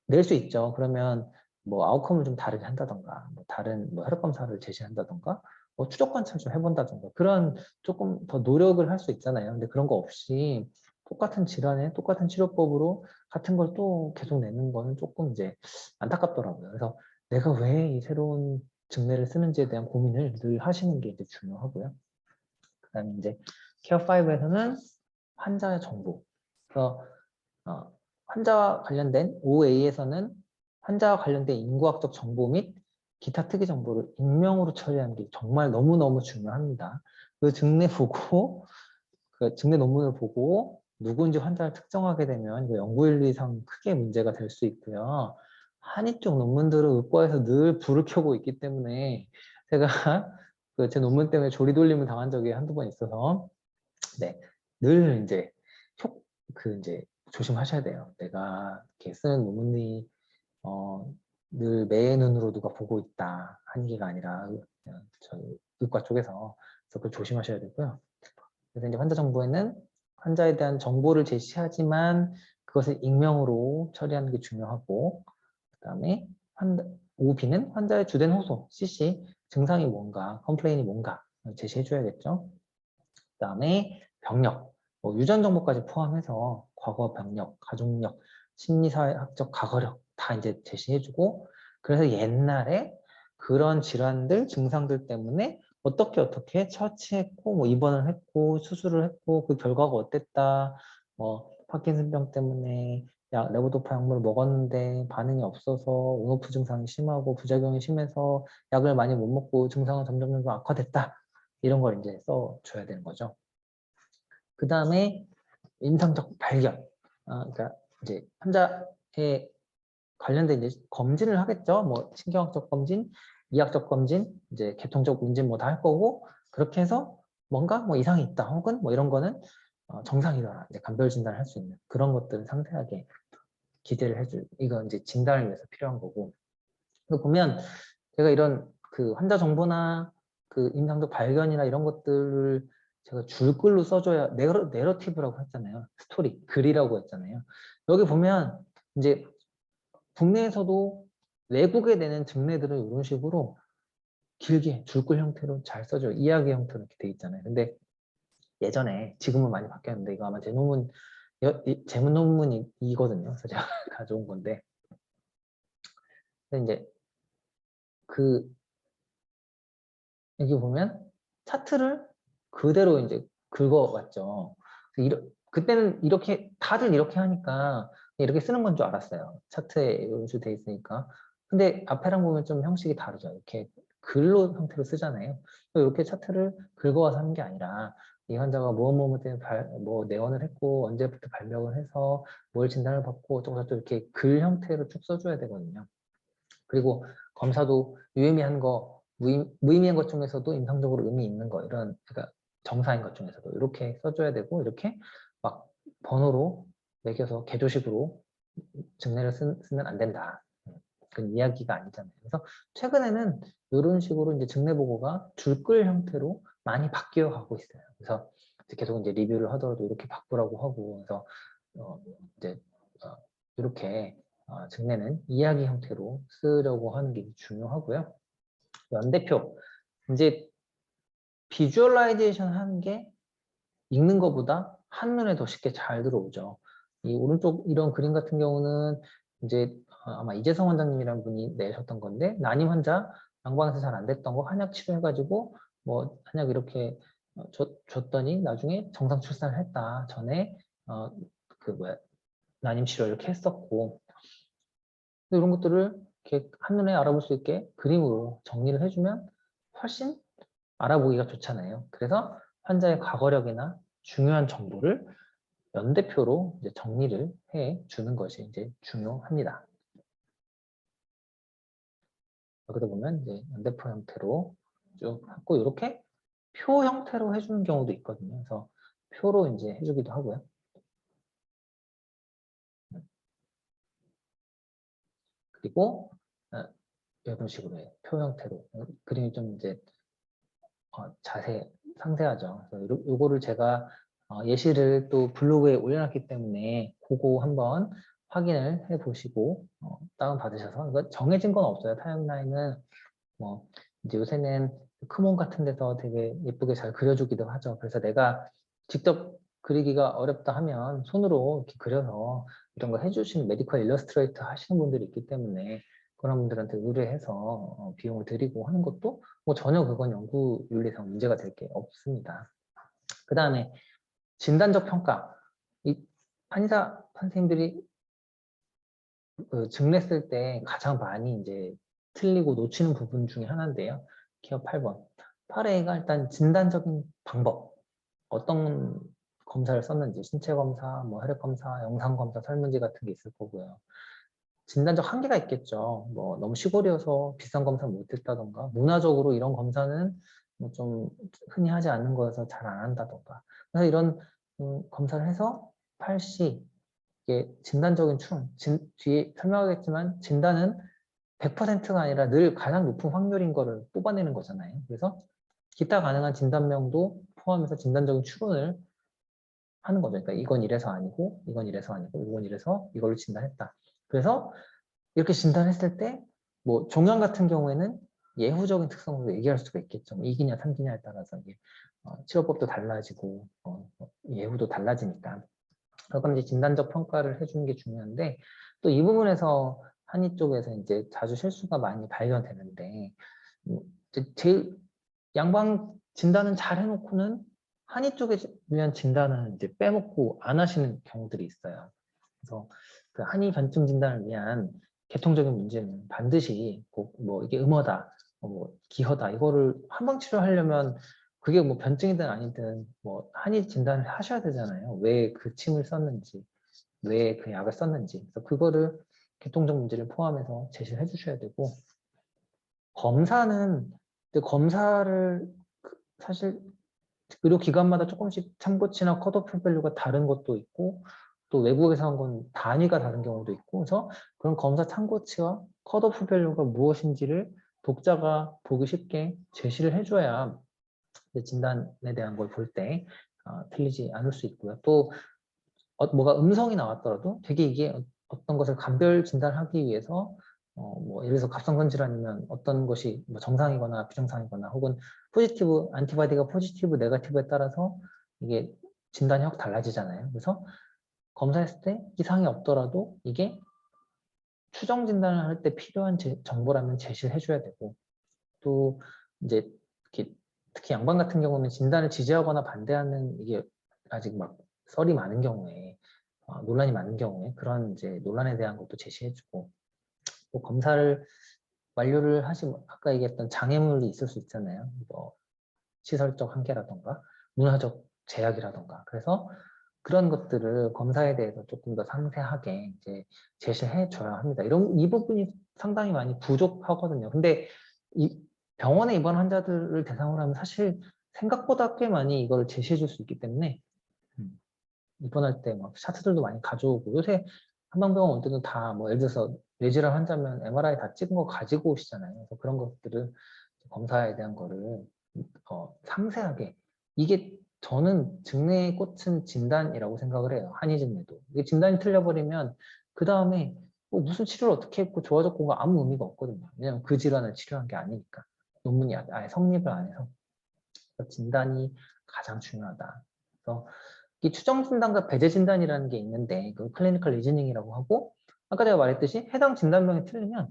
낼 수 있죠. 그러면 뭐 아웃컴을 좀 다르게 한다던가, 뭐 다른 뭐 혈액 검사를 제시한다던가, 뭐 추적 관찰 좀 해본다던가 그런 조금 더 노력을 할 수 있잖아요. 근데 그런 거 없이 똑같은 질환에 똑같은 치료법으로 같은 걸 또 계속 내는 거는 조금 이제 안타깝더라고요. 그래서 내가 왜 이 새로운 증례를 쓰는지에 대한 고민을 늘 하시는 게 이제 중요하고요. 그다음에 이제 케어 5에서는 환자의 정보. 그래서 환자와 관련된 OA에서는 환자와 관련된 인구학적 정보 및 기타 특이 정보를 익명으로 처리하는 게 정말 너무너무 중요합니다. 그 증례 보고, 그 증례 논문을 보고 누구인지 환자를 특정하게 되면 이거 연구윤리상 크게 문제가 될 수 있고요. 한의 쪽 논문들은 의과에서 늘 불을 켜고 있기 때문에 제가 그 제 논문 때문에 조리돌림을 당한 적이 한두 번 있어서 네, 늘 이제 이제 조심하셔야 돼요. 내가 이렇게 쓰는 논문이 늘 매의 눈으로 누가 보고 있다 하는 게 아니라 저희 의과 쪽에서 그래서 그걸 조심하셔야 되고요. 그래서 이제 환자 정보에는 환자에 대한 정보를 제시하지만 그것을 익명으로 처리하는 게 중요하고 그다음에 OB는 환자의 주된 호소, CC, 증상이 뭔가, 컴플레인이 뭔가 제시해 줘야겠죠. 그다음에 병력, 뭐 유전 정보까지 포함해서 과거 병력, 가족력, 심리사회학적 과거력 다 이제 제시해주고 그래서 옛날에 그런 질환들, 증상들 때문에 어떻게 처치했고 뭐 입원을 했고 수술을 했고 그 결과가 어땠다, 뭐 파킨슨병 때문에 레보도파 약물을 먹었는데 반응이 없어서 온오프 증상이 심하고 부작용이 심해서 약을 많이 못 먹고 증상은 점점 악화됐다. 이런 걸 이제 써줘야 되는 거죠. 그 다음에 임상적 발견. 그러니까 이제 환자에 관련된 이제 검진을 하겠죠. 뭐 신경학적 검진, 이학적 검진, 이제 계통적 문진 뭐 다 할 거고 그렇게 해서 뭔가 뭐 이상이 있다 혹은 뭐 이런 거는 정상이다. 이제 감별 진단을 할 수 있는 그런 것들을 상세하게 기대를 해줄. 이거 이제 진단을 위해서 필요한 거고. 그 보면 제가 이런 그 환자 정보나 그 임상적 발견이나 이런 것들을 제가 줄글로 써줘야 내러티브라고 했잖아요. 스토리, 글이라고 했잖아요. 여기 보면 이제 국내에서도 외국에 내는 증례들은 이런 식으로 길게 줄글 형태로 잘 써줘요. 이야기 형태로 이렇게 돼 있잖아요. 근데 예전에 지금은 많이 바뀌었는데 이거 아마 제 논문 제문 논문이거든요. 그래서 제가 가져온 건데 근데 이제 그 여기 보면 차트를 그대로 이제 긁어왔죠. 그때는 이렇게 다들 이렇게 하니까 이렇게 쓰는 건 줄 알았어요. 차트에 이런 식으로 돼 있으니까. 근데 앞에랑 보면 좀 형식이 다르죠. 이렇게 글로 형태로 쓰잖아요. 이렇게 차트를 긁어와서 하는 게 아니라 이 환자가 무엇 때문에 뭐 내원을 했고 언제부터 발병을 해서 뭘 진단을 받고 어쩌고저쩌고 이렇게 글 형태로 쭉 써줘야 되거든요. 그리고 검사도 유의미한 거, 무의미한 것 중에서도 임상적으로 의미 있는 거, 이런, 그러니까 정사인 것 중에서도 이렇게 써줘야 되고, 이렇게 막 번호로 매겨서 개조식으로 증례를 쓰면 안 된다. 그건 이야기가 아니잖아요. 그래서 최근에는 이런 식으로 이제 증례 보고가 줄글 형태로 많이 바뀌어 가고 있어요. 그래서 계속 이제 리뷰를 하더라도 이렇게 바꾸라고 하고, 그래서 이제 이렇게 증례는 이야기 형태로 쓰려고 하는 게 중요하고요. 연대표, 이제 비주얼라이제이션 하는 게 읽는 것보다 한눈에 더 쉽게 잘 들어오죠. 이 오른쪽 이런 그림 같은 경우는 이제 아마 이재성 원장님이라는 분이 내셨던 건데 난임 환자 양방에서 잘 안 됐던 거 한약 치료해가지고 뭐 한약 이렇게 줬더니 나중에 정상 출산을 했다. 전에 난임 치료 이렇게 했었고 이런 것들을 이렇게 한눈에 알아볼 수 있게 그림으로 정리를 해주면 훨씬 알아보기가 좋잖아요. 그래서 환자의 과거력이나 중요한 정보를 연대표로 이제 정리를 해 주는 것이 이제 중요합니다. 여기다 보면 이제 연대표 형태로 쭉 하고 이렇게 표 형태로 해주는 경우도 있거든요. 그래서 표로 이제 해주기도 하고요. 그리고 이런 식으로 해요. 표 형태로 그림이 좀 이제 상세하죠. 그래서 요거를 제가 예시를 또 블로그에 올려놨기 때문에 그거 한번 확인을 해보시고 다운 받으셔서 이거 정해진 건 없어요. 타임라인은 뭐 이제 요새는 크몬 같은 데서 되게 예쁘게 잘 그려주기도 하죠. 그래서 내가 직접 그리기가 어렵다 하면 손으로 이렇게 그려서 이런 거 해주시는 메디컬 일러스트레이터 하시는 분들이 있기 때문에 그런 분들한테 의뢰해서 비용을 드리고 하는 것도 뭐 전혀 그건 연구윤리상 문제가 될 게 없습니다. 그 다음에 진단적 평가. 이 한의사 선생님들이 증례 쓸 때 가장 많이 이제 틀리고 놓치는 부분 중에 하나인데요. 기업 8번. 8A가 일단 진단적인 방법. 어떤 검사를 썼는지, 신체 검사, 뭐 혈액 검사, 영상 검사, 설문지 같은 게 있을 거고요. 진단적 한계가 있겠죠. 뭐 너무 시골이어서 비싼 검사 못했다던가, 문화적으로 이런 검사는 뭐 좀 흔히 하지 않는 거여서 잘 안 한다던가. 그래서 이런 검사를 해서 8C 이게 진단적인 추론, 뒤에 설명하겠지만 진단은 100%가 아니라 늘 가장 높은 확률인 거를 뽑아내는 거잖아요. 그래서 기타 가능한 진단명도 포함해서 진단적인 추론을 하는 거죠. 그러니까 이건 이래서 아니고, 이건 이래서 아니고, 이건 이래서 이걸로 진단했다. 그래서 이렇게 진단했을 때, 뭐 종양 같은 경우에는 예후적인 특성으로 얘기할 수가 있겠죠. 2기냐 3기냐에 따라서 이게 치료법도 달라지고 예후도 달라지니까. 그럼 이제 진단적 평가를 해주는 게 중요한데 또 이 부분에서 한의 쪽에서 이제 자주 실수가 많이 발견되는데 제일 양방 진단은 잘 해놓고는 한의 쪽에 위한 진단은 이제 빼먹고 안 하시는 경우들이 있어요. 그래서 그 한의 변증 진단을 위한 계통적인 문제는 반드시 꼭 뭐 이게 음어다, 뭐 기허다 이거를 한방 치료하려면 그게 뭐 변증이든 아니든 뭐 한의 진단을 하셔야 되잖아요. 왜 그 침을 썼는지, 왜 그 약을 썼는지. 그래서 그거를 계통적 문제를 포함해서 제시를 해주셔야 되고 검사는 검사를 사실 의료기관마다 조금씩 참고치나 컷오프 밸류가 다른 것도 있고 또 외국에서 한 건 단위가 다른 경우도 있고 그래서 그런 검사 참고치와 컷오프 밸류가 무엇인지를 독자가 보기 쉽게 제시를 해줘야 진단에 대한 걸 볼 때 틀리지 않을 수 있고요. 또 뭐가 음성이 나왔더라도 되게 이게 어떤 것을 감별 진단하기 위해서 뭐 예를 들어서 갑상선 질환이면 어떤 것이 뭐 정상이거나 비정상이거나 혹은 포지티브 안티바디가 포지티브 네거티브에 따라서 이게 진단이 확 달라지잖아요. 그래서 검사했을 때 이상이 없더라도 이게 추정 진단을 할 때 필요한 정보라면 제시를 해줘야 되고 또 이제 특히 양반 같은 경우는 진단을 지지하거나 반대하는 이게 아직 막 썰이 많은 경우에 논란이 많은 경우에 그런 이제 논란에 대한 것도 제시해주고 또 검사를 완료를 하시면 아까 얘기했던 장애물이 있을 수 있잖아요. 뭐 시설적 한계라던가 문화적 제약이라던가 그래서 그런 것들을 검사에 대해서 조금 더 상세하게 이제 제시해 줘야 합니다. 이 부분이 상당히 많이 부족하거든요. 근데 이 병원에 입원 환자들을 대상으로 하면 사실 생각보다 꽤 많이 이걸 제시해 줄 수 있기 때문에 입원할 때 막 차트들도 많이 가져오고 요새 한방병원 올 때도 다 뭐 예를 들어서 뇌질환 환자면 MRI 다 찍은 거 가지고 오시잖아요. 그래서 그런 것들을 검사에 대한 거를 상세하게 이게 저는 증례의 꽃은 진단이라고 생각을 해요. 한의진례도. 이게 진단이 틀려버리면 그 다음에 뭐 무슨 치료를 어떻게 했고 좋아졌고가 아무 의미가 없거든요. 왜냐하면 그 질환을 치료한 게 아니니까. 논문이 아예 성립을 안 해서. 진단이 가장 중요하다. 그래서 이 추정 진단과 배제 진단이라는 게 있는데 그 클리니컬 리즈닝이라고 하고 아까 제가 말했듯이 해당 진단명이 틀리면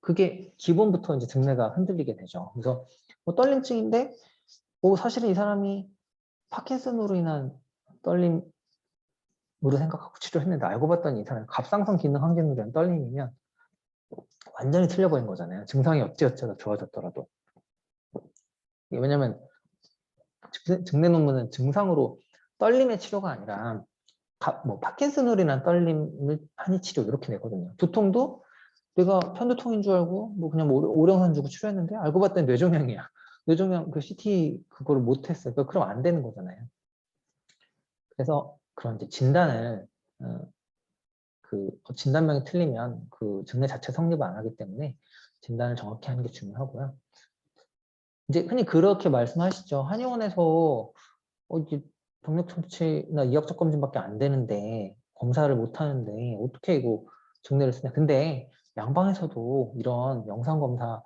그게 기본부터 이제 증례가 흔들리게 되죠. 그래서 뭐 떨림증인데 사실은 이 사람이 파킨슨으로 인한 떨림으로 생각하고 치료했는데 알고 봤더니 이 사람이 갑상선 기능 항진으로 인한 떨림이면 완전히 틀려버린 거잖아요. 증상이 어찌어찌하다 좋아졌더라도. 왜냐면 증례 논문은 증상으로 떨림의 치료가 아니라 뭐 파킨슨홀이나 떨림을 한이 치료 이렇게 내거든요. 두통도 내가 편두통인 줄 알고 뭐 그냥 뭐 오령산 주고 치료했는데 알고 봤더니 뇌종양이야. 뇌종양 그 CT 그거를 못했어요. 그럼 안 되는 거잖아요. 그래서 그런 이제 진단을 그 진단명이 틀리면 그 증례 자체 성립을 안 하기 때문에 진단을 정확히 하는 게 중요하고요. 이제 흔히 그렇게 말씀하시죠. 한의원에서 이게 병력 청취나 이학적 검진밖에 안 되는데 검사를 못 하는데 어떻게 이거 증례를 쓰냐. 근데 양방에서도 이런 영상 검사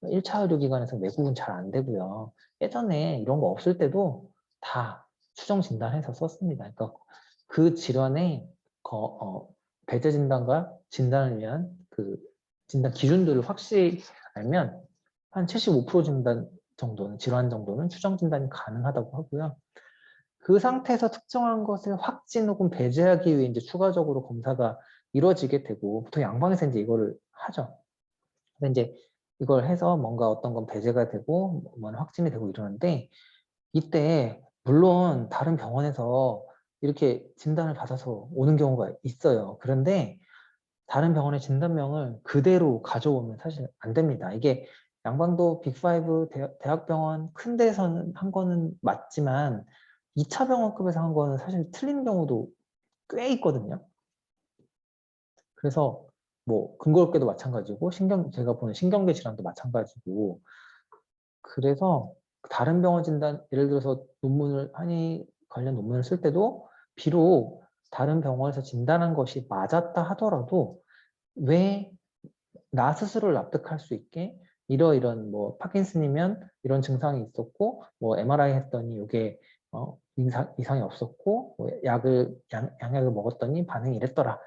1차 의료기관에서 외국은 잘 안 되고요. 예전에 이런 거 없을 때도 다 추정 진단해서 썼습니다. 그러니까 그 질환의 배제 진단과 진단을 위한 그 진단 기준들을 확실히 알면 한 75% 진단 정도는 질환 정도는 추정 진단이 가능하다고 하고요. 그 상태에서 특정한 것을 확진 혹은 배제하기 위해 이제 추가적으로 검사가 이루어지게 되고 보통 양방에서 이제 이거를 하죠. 근데 이제 이걸 해서 뭔가 어떤 건 배제가 되고 뭔 확진이 되고 이러는데 이때 물론 다른 병원에서 이렇게 진단을 받아서 오는 경우가 있어요. 그런데 다른 병원의 진단명을 그대로 가져오면 사실 안 됩니다. 이게 양방도 빅5 대학병원 큰 데서는 한 거는 맞지만 2차 병원급에서 한 거는 사실 틀린 경우도 꽤 있거든요. 그래서 뭐 근거롭게도 마찬가지고 제가 보는 신경계 질환도 마찬가지고 그래서 다른 병원 진단 예를 들어서 한의 관련 논문을 쓸 때도 비록 다른 병원에서 진단한 것이 맞았다 하더라도 왜 나 스스로를 납득할 수 있게 이런 뭐 파킨슨이면 이런 증상이 있었고 뭐 MRI 했더니 이게 이상이 없었고 뭐 양약을 먹었더니 반응이 이랬더라.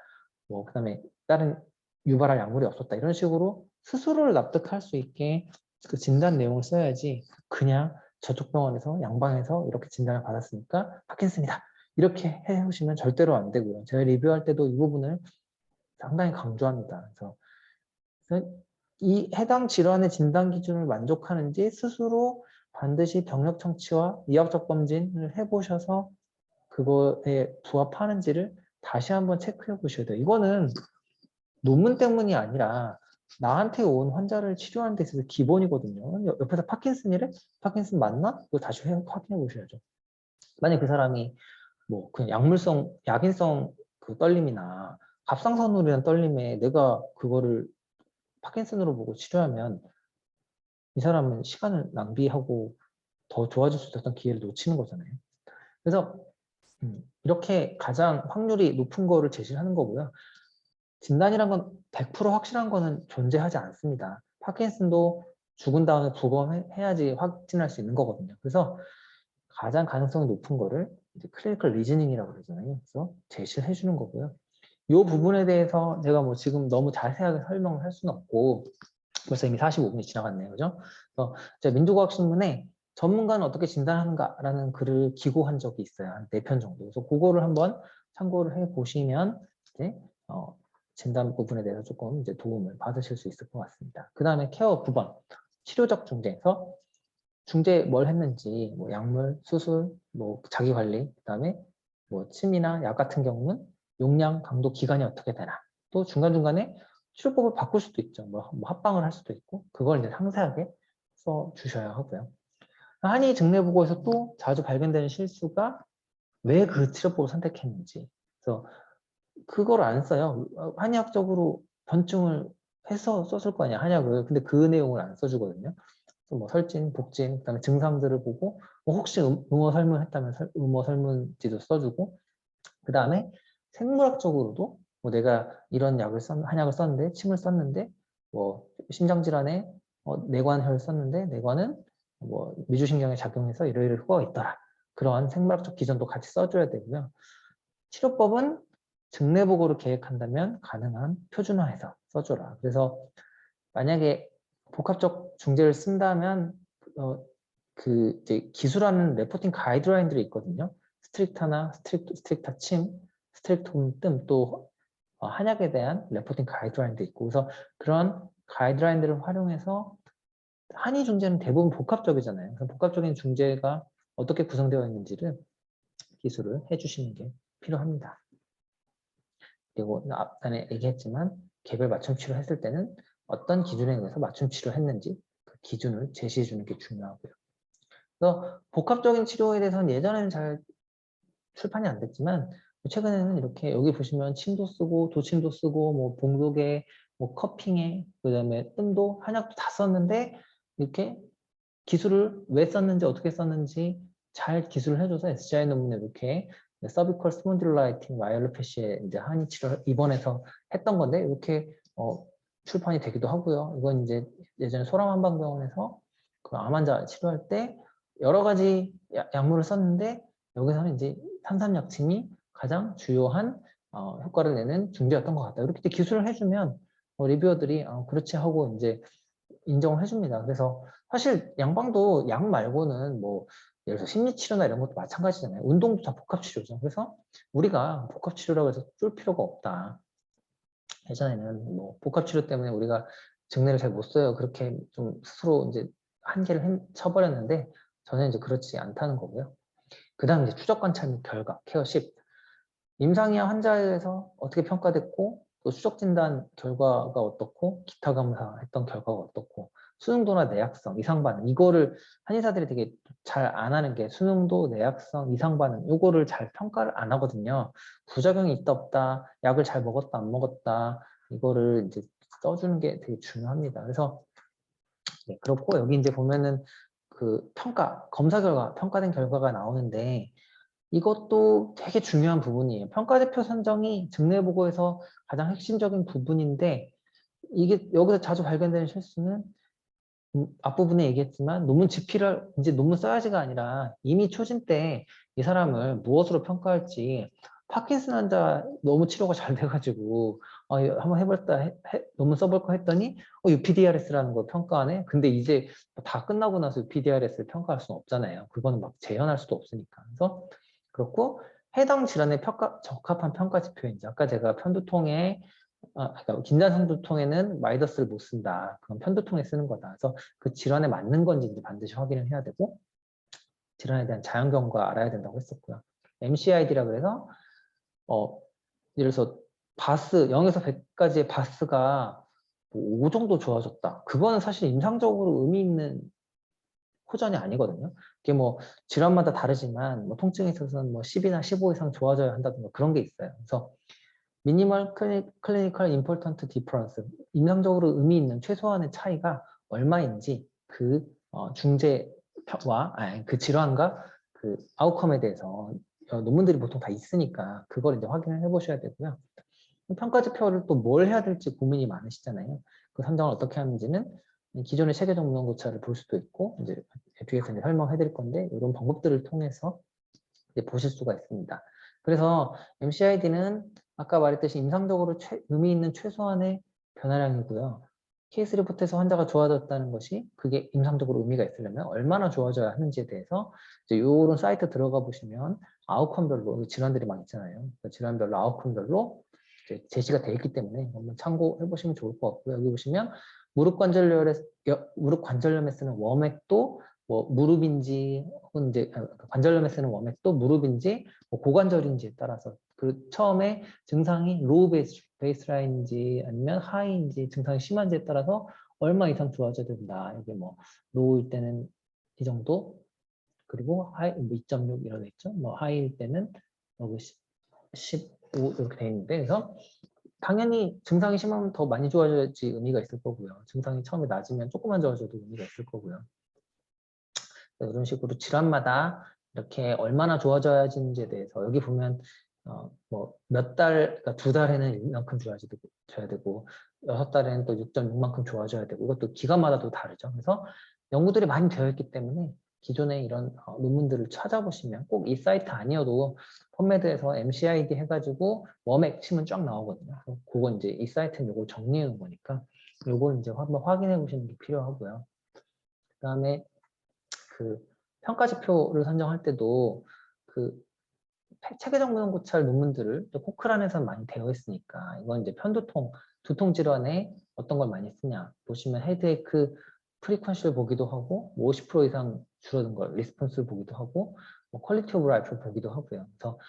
뭐 그다음에 다른 유발할 약물이 없었다. 이런 식으로 스스로를 납득할 수 있게 그 진단 내용을 써야지 그냥 저쪽 병원에서 양방에서 이렇게 진단을 받았으니까 파킨슨이다. 이렇게 해오시면 절대로 안 되고요. 제가 리뷰할 때도 이 부분을 상당히 강조합니다. 그래서 이 해당 질환의 진단 기준을 만족하는지 스스로 반드시 병력 청취와 이학적 검진을 해보셔서 그거에 부합하는지를 다시 한번 체크해 보셔야 돼요. 이거는 논문 때문이 아니라 나한테 온 환자를 치료하는 데 있어서 기본이거든요. 옆에서 파킨슨이래? 파킨슨 맞나? 이거 다시 확인해 보셔야죠. 만약 그 사람이 뭐 그냥 약인성 그 떨림이나 갑상선으로 떨림에 내가 그거를 파킨슨으로 보고 치료하면 이 사람은 시간을 낭비하고 더 좋아질 수 있었던 기회를 놓치는 거잖아요. 그래서 이렇게 가장 확률이 높은 거를 제시하는 거고요. 진단이란 건 100% 확실한 거는 존재하지 않습니다. 파킨슨도 죽은 다음에 부검해야지 확진할 수 있는 거거든요. 그래서 가장 가능성이 높은 거를 이제 클리니컬 리즈닝이라고 그러잖아요. 그래서 제시를 해주는 거고요. 이 부분에 대해서 제가 뭐 지금 너무 자세하게 설명을 할 수는 없고 벌써 이미 45분이 지나갔네요. 그죠? 그래서 제가 민주과학신문에 전문가는 어떻게 진단하는가라는 글을 기고한 적이 있어요. 한 4편 정도. 그래서 그거를 한번 참고를 해 보시면 이제 진단 부분에 대해서 조금 이제 도움을 받으실 수 있을 것 같습니다. 그 다음에 케어 9번. 치료적 중재에서 중재 뭘 했는지, 뭐 약물, 수술, 뭐 자기관리, 그 다음에 뭐 침이나 약 같은 경우는 용량, 강도, 기간이 어떻게 되나. 또 중간중간에 치료법을 바꿀 수도 있죠. 뭐 합방을 할 수도 있고, 그걸 이제 상세하게 써 주셔야 하고요. 한의 증례보고에서 또 자주 발견되는 실수가 왜 그 치료법을 선택했는지. 그래서 그걸 안 써요. 한의학적으로 변증을 해서 썼을 거 아니야, 한약을. 근데 그 내용을 안 써주거든요. 뭐 설진, 복진, 그다음에 증상들을 보고 뭐 혹시 음어 설문했다면 음어 설문지도 써주고 그 다음에 생물학적으로도 뭐 내가 이런 한약을 썼는데 침을 썼는데 뭐 심장질환에 내관혈을 썼는데 내관은 뭐 미주신경에 작용해서 이러이러 효과가 있더라. 그러한 생물학적 기전도 같이 써줘야 되고요. 치료법은 증례보고를 계획한다면 가능한 표준화해서 써줘라. 그래서 만약에 복합적 중재를 쓴다면 그 이제 기술하는 레포팅 가이드라인들이 있거든요. 스트릭타나 스트릭타 침, 스트릭톰 뜸, 또 한약에 대한 레포팅 가이드라인도 있고 그래서 그런 가이드라인들을 활용해서 한의 중재는 대부분 복합적이잖아요. 그래서 복합적인 중재가 어떻게 구성되어 있는지를 기술을 해주시는 게 필요합니다. 그리고 앞전에 얘기했지만 개별 맞춤 치료했을 때는 어떤 기준에 의해서 맞춤 치료했는지 그 기준을 제시해 주는 게 중요하고요. 그래서 복합적인 치료에 대해서는 예전에는 잘 출판이 안 됐지만 최근에는 이렇게 여기 보시면 침도 쓰고 도침도 쓰고 뭐 봉독에 뭐 커핑에 그다음에 뜸도 한약도 다 썼는데 이렇게 기술을 왜 썼는지 어떻게 썼는지 잘 기술을 해줘서 SGI 논문에 이렇게 서비컬 스폰딜라이팅 마이올로패시에 이제 한의 치료를 입원해서 했던 건데 이렇게 출판이 되기도 하고요. 이건 이제 예전에 소라만방병원에서 그 암 환자 치료할 때 여러 가지 약물을 썼는데 여기서는 이제 산삼약침이 가장 주요한 효과를 내는 중제였던 것 같다. 이렇게 기술을 해주면 리뷰어들이 그렇지 하고 이제 인정을 해줍니다. 그래서 사실 양방도 약 말고는 뭐 예를 들어서 심리치료나 이런 것도 마찬가지잖아요. 운동도 다 복합치료죠. 그래서 우리가 복합치료라고 해서 쫄 필요가 없다. 예전에는 뭐 복합치료 때문에 우리가 증례를 잘 못 써요. 그렇게 좀 스스로 이제 한계를 쳐버렸는데 저는 이제 그렇지 않다는 거고요. 그 다음 이제 추적 관찰 및 결과, 케어 10. 임상이야 환자에 의해서 어떻게 평가됐고 또 추적 진단 결과가 어떻고 기타 검사했던 결과가 어떻고 수능도나 내약성, 이상 반응 이거를 한의사들이 되게 잘 안 하는 게 수능도, 내약성, 이상 반응 이거를 잘 평가를 안 하거든요. 부작용이 있다 없다, 약을 잘 먹었다 안 먹었다 이거를 이제 써주는 게 되게 중요합니다. 그래서 네, 그렇고 여기 이제 보면은 그 평가, 검사 결과, 평가된 결과가 나오는데 이것도 되게 중요한 부분이에요. 평가대표 선정이 증례보고에서 가장 핵심적인 부분인데 이게 여기서 자주 발견되는 실수는 앞부분에 얘기했지만 논문 집필을 이제 논문 써야지가 아니라 이미 초진 때 이 사람을 무엇으로 평가할지 파킨슨 환자 너무 치료가 잘 돼가지고 한번 해볼까 논문 써볼까 했더니 UPDRS라는 걸 평가하네. 근데 이제 다 끝나고 나서 UPDRS를 평가할 수는 없잖아요. 그거는 막 재현할 수도 없으니까. 그래서 그렇고 해당 질환에 적합한 평가 지표인지 아까 제가 편두통에 그러니까 긴장성두통에는 마이더스를 못 쓴다. 그건 편두통에 쓰는 거다. 그래서 그 질환에 맞는 건지 이제 반드시 확인을 해야 되고 질환에 대한 자연 경과 알아야 된다고 했었고요. MCID라 그래서 예를 들어서 바스 0에서 100까지의 바스가 뭐5 정도 좋아졌다. 그거는 사실 임상적으로 의미 있는 호전이 아니거든요. 이게 뭐 질환마다 다르지만 뭐 통증에 있어서는 뭐 10이나 15 이상 좋아져야 한다든가 그런 게 있어요. 그래서 미니멀 클리니컬 임포턴트 디퍼런스 임상적으로 의미 있는 최소한의 차이가 얼마인지 그 중재와 그 질환과 그 아웃컴에 대해서 논문들이 보통 다 있으니까 그걸 이제 확인을 해보셔야 되고요. 평가지표를 또 뭘 해야 될지 고민이 많으시잖아요. 그 선정을 어떻게 하는지는 기존의 체계적 문헌고차를 볼 수도 있고 이제 뒤에서 이제 설명해 드릴 건데 이런 방법들을 통해서 이제 보실 수가 있습니다. 그래서 MCID는 아까 말했듯이 임상적으로 의미 있는 최소한의 변화량이고요. 케이스 리포트에서 환자가 좋아졌다는 것이 그게 임상적으로 의미가 있으려면 얼마나 좋아져야 하는지에 대해서 이제 이런 사이트 들어가 보시면 아웃컴별로 질환들이 많잖아요. 질환별로 아웃컴별로 제시가 되어 있기 때문에 한번 참고해 보시면 좋을 것 같고요. 여기 보시면 무릎 관절염에 쓰는 워맥도 뭐 무릎인지 혹은 이제 관절염에 쓰는 워맥도 무릎인지 뭐 고관절인지에 따라서 그 처음에 증상이 로우 베이스라인인지 아니면 하이인지 증상이 심한지에 따라서 얼마 이상 좋아져야 된다. 이게 뭐 로우일 때는 이 정도 그리고 하이 뭐 2.6 이렇게 있죠. 뭐 하이일 때는 여기 15 이렇게 돼 있는데 그래서 당연히 증상이 심하면 더 많이 좋아져야지 의미가 있을 거고요. 증상이 처음에 낮으면 조금만 좋아져도 의미가 있을 거고요. 이런 식으로 질환마다 이렇게 얼마나 좋아져야 하는지에 대해서 여기 보면 뭐 몇 달, 그러니까 2달에는 이만큼 좋아져야 되고 6달에는 또 6.6만큼 좋아져야 되고 이것도 기간마다 또 다르죠. 그래서 연구들이 많이 되어 있기 때문에 기존에 이런 논문들을 찾아보시면 꼭 이 사이트 아니어도 펌메드에서 MCID 해가지고 웜액 치면 쫙 나오거든요. 그건 이제 이 사이트는 이걸 정리해 놓은 거니까 이걸 이제 한번 확인해 보시는 게 필요하고요. 그 다음에 그 평가 지표를 선정할 때도 그 체계적 문헌고찰 논문들을 코크란에서는 많이 되어 있으니까 이건 이제 편두통, 두통 질환에 어떤 걸 많이 쓰냐 보시면 헤드에이크 프리퀀시를 보기도 하고 뭐 50% 이상 줄어든 걸 리스폰스를 보기도 하고 뭐 퀄리티 오브 라이프를 보기도 하고요. 그래서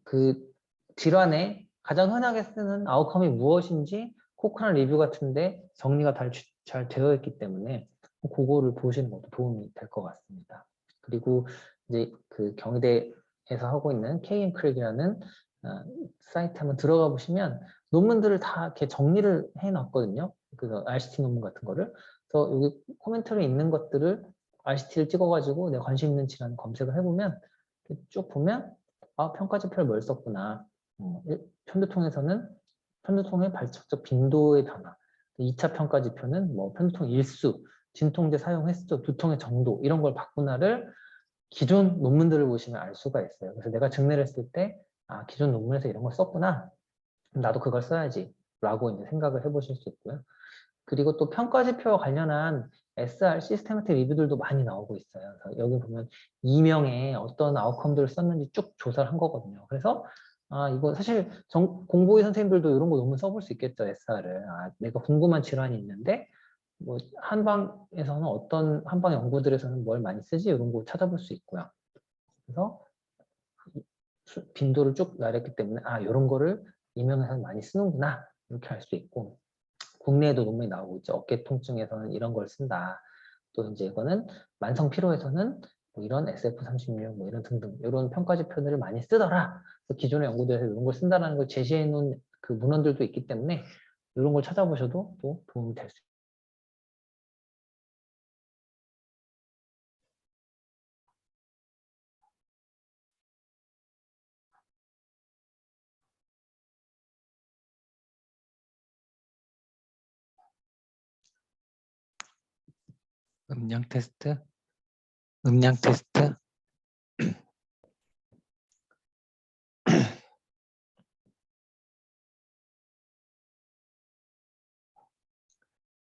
그 질환의 가장 흔하게 쓰는 아웃컴이 무엇인지 코크란 리뷰 같은데 정리가 잘 되어 있기 때문에 그거를 보시는 것도 도움이 될 것 같습니다. 그리고 이제 그 경희대에서 하고 있는 KM크랙이라는 사이트 한번 들어가 보시면 논문들을 다 이렇게 정리를 해놨거든요. 그 RCT 논문 같은 거를. 그래서 여기 코멘터리 있는 것들을 RCT를 찍어가지고 내가 관심 있는 질환 검색을 해보면 쭉 보면 아 평가지표를 뭘 썼구나. 편두통에서는 편두통의 발작적 빈도의 변화, 2차 평가지표는 뭐 편두통 일수, 진통제 사용 횟수, 두통의 정도 이런 걸 봤구나를 기존 논문들을 보시면 알 수가 있어요. 그래서 내가 증례를 했을 때 아, 기존 논문에서 이런 걸 썼구나. 나도 그걸 써야지 라고 이제 생각을 해보실 수 있고요. 그리고 또 평가지표와 관련한 SR 시스테마틱 리뷰들도 많이 나오고 있어요. 그래서 여기 보면 이명의 어떤 아웃컴들을 썼는지 쭉 조사를 한 거거든요. 그래서 아 이거 사실 공보의 선생님들도 이런 거 논문 써볼 수 있겠죠. SR을. 아, 내가 궁금한 질환이 있는데 뭐 한방에서는 어떤 한방 연구들에서는 뭘 많이 쓰지 이런 거 찾아볼 수 있고요. 그래서 빈도를 쭉 나랬기 때문에 아 이런 거를 이명에서는 많이 쓰는구나 이렇게 알 수 있고 국내에도 논문이 나오고 있죠. 어깨 통증에서는 이런 걸 쓴다. 또 이제 이거는 만성 피로에서는 뭐 이런 SF36 뭐 이런 등등 이런 평가 지표들을 많이 쓰더라. 그래서 기존의 연구들에서 이런 걸 쓴다라는 걸 제시해 놓은 그 문헌들도 있기 때문에 이런 걸 찾아보셔도 또 도움이 될 수 있습니다. 음량 테스트, 음량 테스트.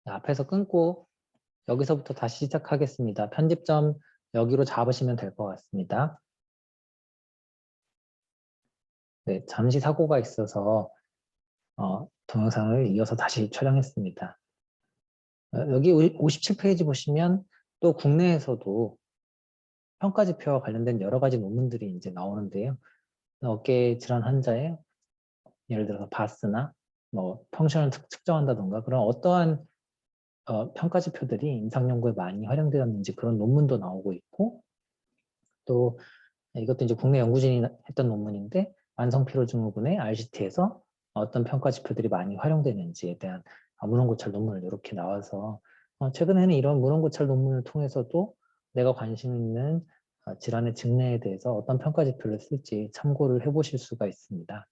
앞에서 끊고 여기서부터 다시 시작하겠습니다. 편집점 여기로 잡으시면 될 것 같습니다. 네, 잠시 사고가 있어서 동영상을 이어서 다시 촬영했습니다. 여기 57페이지 보시면 또 국내에서도 평가지표와 관련된 여러 가지 논문들이 이제 나오는데요. 어깨 질환 환자의 예를 들어서 바스나 뭐 펑션을 측정한다던가 그런 어떠한 평가지표들이 임상 연구에 많이 활용되었는지 그런 논문도 나오고 있고 또 이것도 이제 국내 연구진이 했던 논문인데 만성피로증후군의 RCT에서 어떤 평가지표들이 많이 활용되는지에 대한 문헌고찰 논문을 이렇게 나와서 최근에는 이런 문헌고찰 논문을 통해서도 내가 관심 있는 질환의 증례에 대해서 어떤 평가지표를 쓸지 참고를 해보실 수가 있습니다.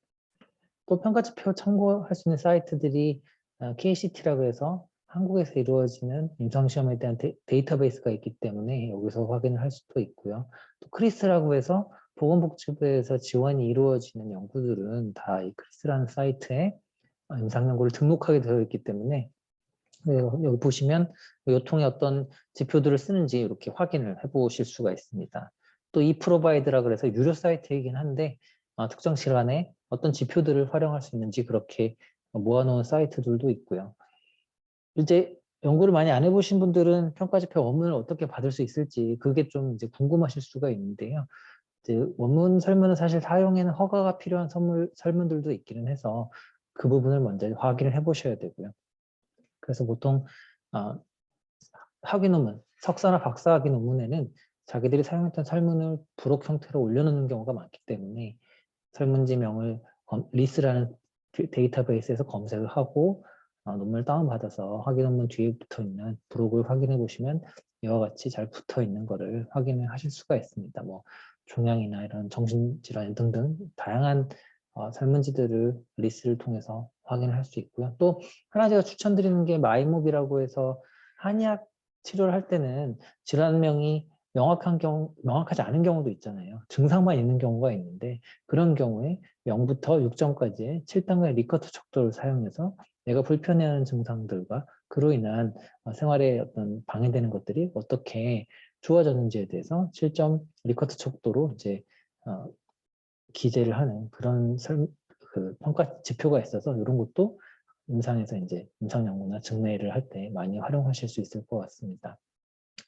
또 평가지표 참고할 수 있는 사이트들이 KCT라고 해서 한국에서 이루어지는 임상시험에 대한 데이터베이스가 있기 때문에 여기서 확인을 할 수도 있고요. 또 크리스라고 해서 보건복지부에서 지원이 이루어지는 연구들은 다 이 크리스라는 사이트에 임상연구를 등록하게 되어 있기 때문에 여기 보시면 요통의 어떤 지표들을 쓰는지 이렇게 확인을 해보실 수가 있습니다. 또 이프로바이드라 그래서 유료 사이트이긴 한데 특정 질환에 어떤 지표들을 활용할 수 있는지 그렇게 모아놓은 사이트들도 있고요. 이제 연구를 많이 안 해보신 분들은 평가지표 원문을 어떻게 받을 수 있을지 그게 좀 이제 궁금하실 수가 있는데요. 이제 원문 설문은 사실 사용에는 허가가 필요한 설문들도 있기는 해서 그 부분을 먼저 확인을 해보셔야 되고요. 그래서 보통 학위 논문, 석사나 박사 학위 논문에는 자기들이 사용했던 설문을 부록 형태로 올려놓는 경우가 많기 때문에 설문지명을 리스라는 데이터베이스에서 검색을 하고 논문을 다운받아서 학위 논문 뒤에 붙어 있는 부록을 확인해 보시면 이와 같이 잘 붙어 있는 것을 확인을 하실 수가 있습니다. 뭐 종양이나 이런 정신질환 등등 다양한 설문지들을 리스를 통해서 확인을 할 수 있고요. 또 하나 제가 추천드리는 게 마이몹이라고 해서 한의학 치료를 할 때는 질환명이 명확하지 않은 경우도 있잖아요. 증상만 있는 경우가 있는데 그런 경우에 0부터 6점까지의 7단계 리커트 척도를 사용해서 내가 불편해하는 증상들과 그로 인한 생활에 어떤 방해되는 것들이 어떻게 좋아졌는지에 대해서 7점 리커트 척도로 이제 기재를 하는 그런 그 평가 지표가 있어서 이런 것도 임상에서 이제 임상 연구나 증례를 할 때 많이 활용하실 수 있을 것 같습니다.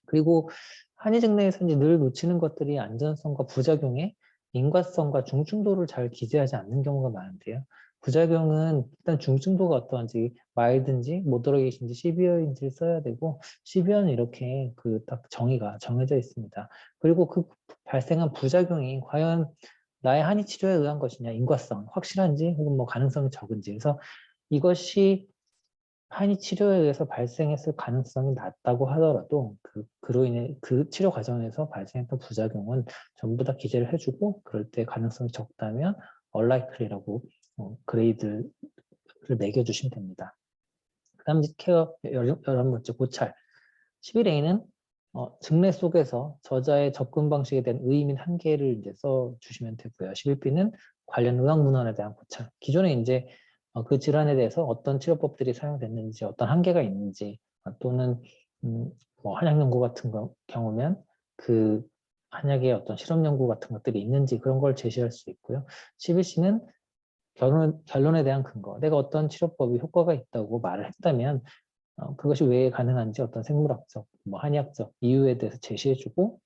그리고 한의 증례에서 이제 늘 놓치는 것들이 안전성과 부작용의 인과성과 중증도를 잘 기재하지 않는 경우가 많은데요. 부작용은 일단 중증도가 어떠한지 마일든지 모더레이트인지 시비어인지를 써야 되고 시비어는 이렇게 그 딱 정의가 정해져 있습니다. 그리고 그 발생한 부작용이 과연 나의 한의 치료에 의한 것이냐, 인과성 확실한지 혹은 뭐 가능성이 적은지. 그래서 이것이 한의 치료에 의해서 발생했을 가능성이 낮다고 하더라도 그로 인해 그 치료 과정에서 발생했던 부작용은 전부 다 기재를 해주고 그럴 때 가능성이 적다면 unlikely라고 그레이드를 매겨주시면 됩니다. 그 다음 케어 11번째 고찰. 11A는 증례 속에서 저자의 접근 방식에 대한 의의 및 한계를 이제 써주시면 되고요. 11B는 관련 의학 문헌에 대한 고찰. 기존에 이제 그 질환에 대해서 어떤 치료법들이 사용됐는지, 어떤 한계가 있는지, 또는 뭐 한약 연구 같은 경우면 그 한약의 어떤 실험 연구 같은 것들이 있는지 그런 걸 제시할 수 있고요. 11C는 결론에 대한 근거. 내가 어떤 치료법이 효과가 있다고 말을 했다면 그것이 왜 가능한지 어떤 생물학적, 뭐 한의학적 이유에 대해서 제시해주고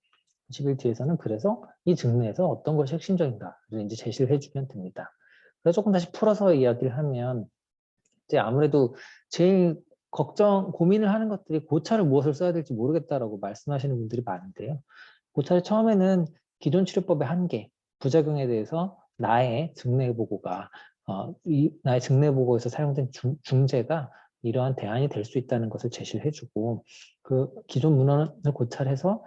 11D에서는 그래서 이 증례에서 어떤 것이 핵심적인가를 이제 제시를 해주면 됩니다. 그래서 조금 다시 풀어서 이야기를 하면 이제 아무래도 제일 고민을 하는 것들이 고찰을 무엇을 써야 될지 모르겠다라고 말씀하시는 분들이 많은데요. 고찰을 처음에는 기존 치료법의 한계, 부작용에 대해서 나의 증례 보고가 나의 증례 보고에서 사용된 중재가 이러한 대안이 될 수 있다는 것을 제시를 해주고 그 기존 문헌을 고찰해서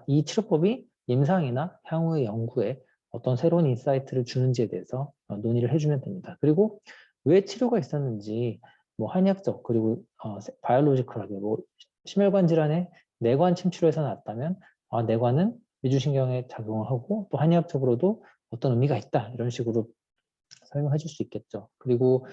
이 치료법이 임상이나 향후의 연구에 어떤 새로운 인사이트를 주는지에 대해서 논의를 해주면 됩니다. 그리고 왜 치료가 있었는지 뭐 한의학적 그리고 바이올로지컬하게 뭐 심혈관 질환의 내관 침치료에서 났다면 내관은 미주신경에 작용을 하고 또 한의학적으로도 어떤 의미가 있다 이런 식으로 설명해 줄 수 있겠죠. 그리고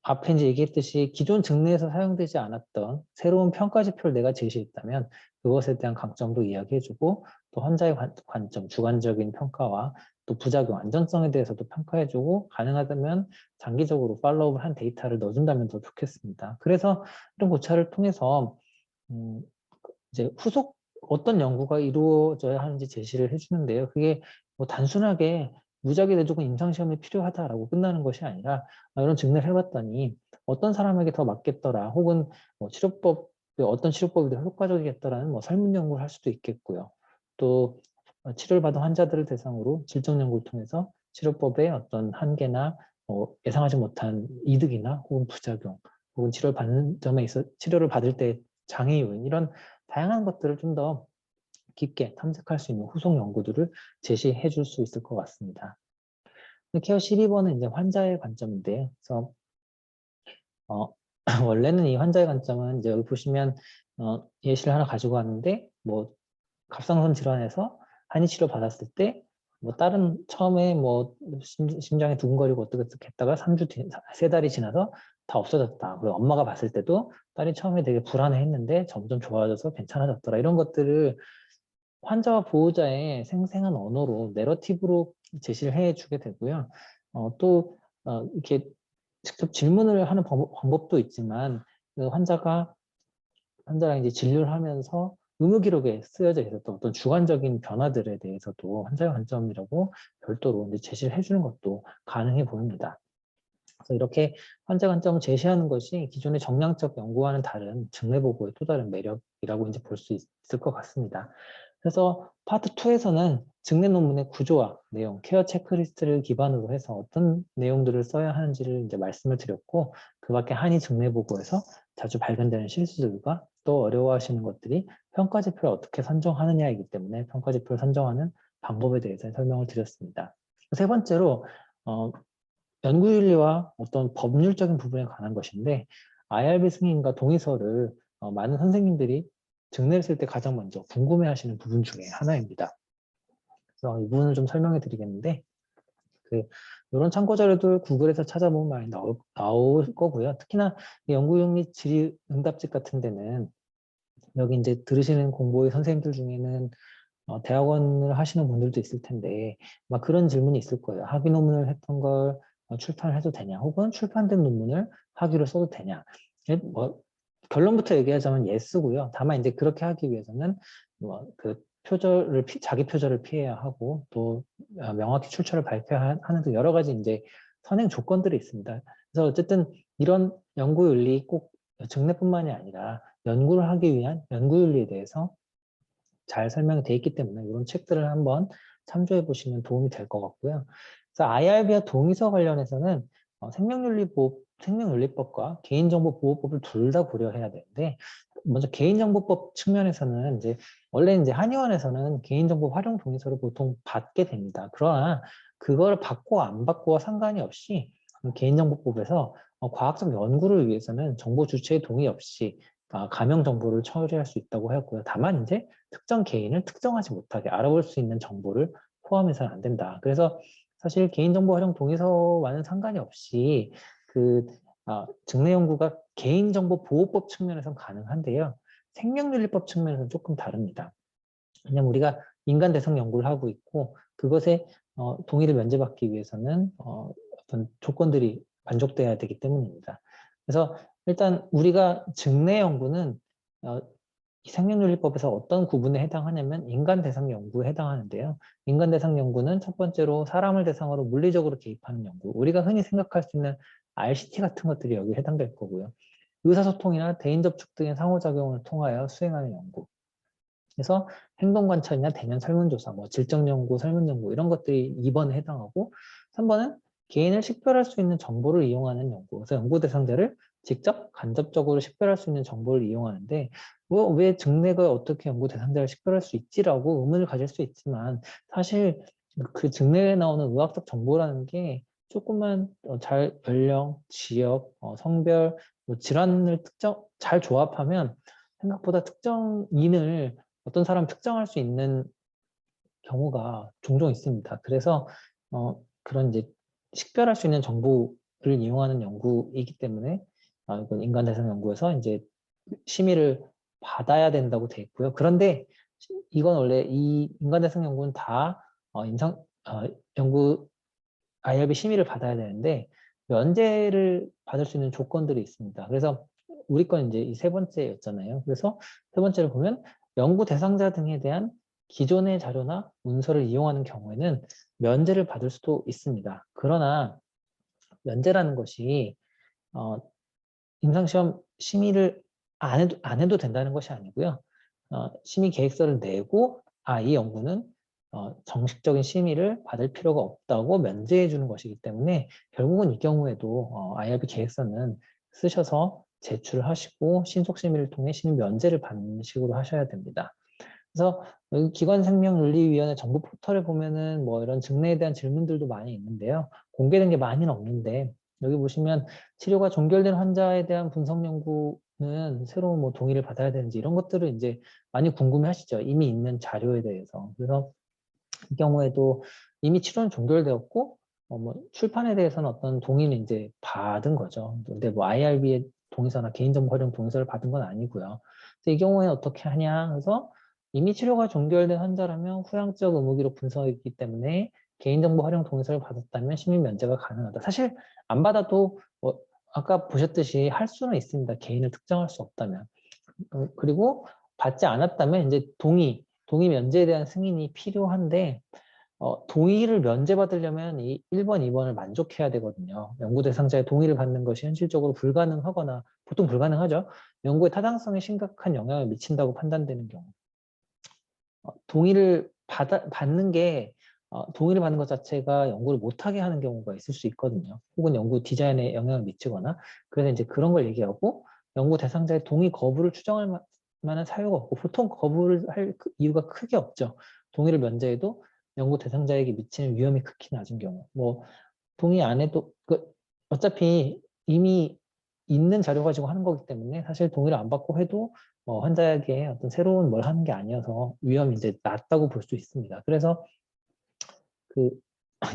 앞에 이제 얘기했듯이 기존 증례에서 사용되지 않았던 새로운 평가 지표를 내가 제시했다면 그것에 대한 강점도 이야기해주고 또 환자의 관점, 주관적인 평가와 또 부작용, 안전성에 대해서도 평가해주고 가능하다면 장기적으로 팔로우업을 한 데이터를 넣어준다면 더 좋겠습니다. 그래서 이런 고찰을 통해서 이제 후속 어떤 연구가 이루어져야 하는지 제시를 해주는데요. 그게 뭐 단순하게 무작위 내조건 임상시험이 필요하다라고 끝나는 것이 아니라 이런 증례를 해봤더니 어떤 사람에게 더 맞겠더라 혹은 뭐 어떤 치료법이 더 효과적이겠더라는 뭐 설문 연구를 할 수도 있겠고요. 또 치료를 받은 환자들을 대상으로 질적 연구를 통해서 치료법의 어떤 한계나 예상하지 못한 이득이나 혹은 부작용 혹은 치료를 받는 점에 있어 치료를 받을 때 장애 요인 이런 다양한 것들을 좀 더 깊게 탐색할 수 있는 후속 연구들을 제시해 줄 수 있을 것 같습니다. 케어 12번은 이제 환자의 관점인데요. 그래서 원래는 이 환자의 관점은 이제 여기 보시면 예시를 하나 가지고 왔는데 뭐 갑상선 질환에서 한의 치료 받았을 때 뭐 다른 처음에 뭐 심장이 두근거리고 어떻게 했다가 3주 뒤, 3달이 지나서 다 없어졌다. 그리고 엄마가 봤을 때도 딸이 처음에 되게 불안해했는데 점점 좋아져서 괜찮아졌더라. 이런 것들을 환자와 보호자의 생생한 언어로 내러티브로 제시를 해주게 되고요. 이렇게 직접 질문을 하는 방법도 있지만 그 환자랑 이제 진료를 하면서 의무 기록에 쓰여져 있었던 어떤 주관적인 변화들에 대해서도 환자의 관점이라고 별도로 이제 제시를 해주는 것도 가능해 보입니다. 그래서 이렇게 환자 관점을 제시하는 것이 기존의 정량적 연구와는 다른 증례 보고의 또 다른 매력이라고 이제 볼 수 있을 것 같습니다. 그래서 파트 2에서는 증례 논문의 구조와 내용, 케어 체크리스트를 기반으로 해서 어떤 내용들을 써야 하는지를 이제 말씀을 드렸고, 그 밖에 한의 증례 보고에서 자주 발견되는 실수들과 또 어려워하시는 것들이 평가 지표를 어떻게 선정하느냐이기 때문에 평가 지표를 선정하는 방법에 대해서 설명을 드렸습니다. 세 번째로 연구윤리와 어떤 법률적인 부분에 관한 것인데 IRB 승인과 동의서를 많은 선생님들이 증례를 쓸 때 가장 먼저 궁금해하시는 부분 중에 하나입니다. 그래서 이 부분을 좀 설명해 드리겠는데 이런 참고 자료들 구글에서 찾아보면 많이 나올 거고요. 특히나 연구윤리 질의 응답집 같은 데는 여기 이제 들으시는 공보의 선생님들 중에는 대학원을 하시는 분들도 있을 텐데 막 그런 질문이 있을 거예요. 학위 논문을 했던 걸 출판을 해도 되냐 혹은 출판된 논문을 학위로 써도 되냐. 뭐 결론부터 얘기하자면 예스고요. 다만 이제 그렇게 하기 위해서는 뭐 그 자기 표절을 피해야 하고 또 명확히 출처를 발표하는 등 여러 가지 이제 선행 조건들이 있습니다. 그래서 어쨌든 이런 연구윤리 꼭 증례뿐만이 아니라 연구를 하기 위한 연구윤리에 대해서 잘 설명되어 있기 때문에 이런 책들을 한번 참조해 보시면 도움이 될 것 같고요. 그래서 IRB와 동의서 관련해서는 생명윤리법과 개인정보보호법을 둘 다 고려해야 되는데, 먼저 개인정보법 측면에서는 원래 한의원에서는 개인정보 활용 동의서를 보통 받게 됩니다. 그러나 그걸 받고 안 받고와 상관이 없이 개인정보법에서 과학적 연구를 위해서는 정보 주체의 동의 없이 가명 정보를 처리할 수 있다고 하였고요. 다만 특정 개인을 특정하지 못하게 알아볼 수 있는 정보를 포함해서는 안 된다. 그래서 사실 개인정보 활용 동의서와는 상관이 없이 증례 연구가 개인정보보호법 측면에서는 가능한데요. 생명윤리법 측면에서는 조금 다릅니다. 왜냐하면 우리가 인간 대상 연구를 하고 있고 그것에 동의를 면제받기 위해서는 어떤 조건들이 만족돼야 되기 때문입니다. 그래서 일단 우리가 증례 연구는 이 생명윤리법에서 어떤 구분에 해당하냐면 인간 대상 연구에 해당하는데요. 인간 대상 연구는 첫 번째로 사람을 대상으로 물리적으로 개입하는 연구. 우리가 흔히 생각할 수 있는 RCT 같은 것들이 여기에 해당될 거고요. 의사소통이나 대인 접촉 등의 상호작용을 통하여 수행하는 연구. 그래서 행동관찰이나 대면 설문조사, 질적연구, 설문연구 이런 것들이 2번에 해당하고 3번은 개인을 식별할 수 있는 정보를 이용하는 연구. 그래서 연구 대상자를 직접 간접적으로 식별할 수 있는 정보를 이용하는데 왜 증례가 어떻게 연구 대상자를 식별할 수 있지라고 의문을 가질 수 있지만 사실 그 증례에 나오는 의학적 정보라는 게 조금만 연령, 지역, 성별, 질환을 잘 조합하면 생각보다 특정인을 어떤 사람 특정할 수 있는 경우가 종종 있습니다. 그래서 그런 식별할 수 있는 정보를 이용하는 연구이기 때문에 이건 인간 대상 연구에서 심의를 받아야 된다고 돼 있고요. 그런데 이건 원래 이 인간 대상 연구는 다 연구 IRB 심의를 받아야 되는데 면제를 받을 수 있는 조건들이 있습니다. 그래서 우리 건 이 세 번째였잖아요. 그래서 세 번째를 보면 연구 대상자 등에 대한 기존의 자료나 문서를 이용하는 경우에는 면제를 받을 수도 있습니다. 그러나 면제라는 것이 임상시험 심의를 안 해도 된다는 것이 아니고요. 심의 계획서를 내고 이 연구는 정식적인 심의를 받을 필요가 없다고 면제해 주는 것이기 때문에 결국은 이 경우에도 IRB 계획서는 쓰셔서 제출을 하시고 신속심의를 통해 심의 면제를 받는 식으로 하셔야 됩니다. 그래서 여기 기관생명윤리위원회 정보 포털에 보면은 이런 증례에 대한 질문들도 많이 있는데요. 공개된 게 많이는 없는데 여기 보시면 치료가 종결된 환자에 대한 분석 연구는 새로운 동의를 받아야 되는지 이런 것들을 많이 궁금해 하시죠. 이미 있는 자료에 대해서. 그래서 이 경우에도 이미 치료는 종결되었고 출판에 대해서는 어떤 동의는 받은 거죠. 근데 IRB의 동의서나 개인정보 활용 동의서를 받은 건 아니고요. 그래서 이 경우에 어떻게 하냐 해서 이미 치료가 종결된 환자라면 후양적 의무기록 분석이기 때문에 개인정보 활용 동의서를 받았다면 심의 면제가 가능하다. 사실 안 받아도 아까 보셨듯이 할 수는 있습니다. 개인을 특정할 수 없다면. 그리고 받지 않았다면 동의 면제에 대한 승인이 필요한데 동의를 면제받으려면 이 1번, 2번을 만족해야 되거든요. 연구 대상자의 동의를 받는 것이 현실적으로 불가능하거나 보통 불가능하죠. 연구의 타당성에 심각한 영향을 미친다고 판단되는 경우. 동의를 받는 게 동의를 받는 것 자체가 연구를 못하게 하는 경우가 있을 수 있거든요. 혹은 연구 디자인에 영향을 미치거나 그래서 그런 걸 얘기하고 연구 대상자의 동의 거부를 추정할 만한 사유가 없고 보통 거부를 할 이유가 크게 없죠. 동의를 면제해도 연구 대상자에게 미치는 위험이 극히 낮은 경우. 동의 안 해도 어차피 이미 있는 자료 가지고 하는 거기 때문에 사실 동의를 안 받고 해도 환자에게 어떤 새로운 뭘 하는 게 아니어서 위험이 낮다고 볼 수 있습니다. 그래서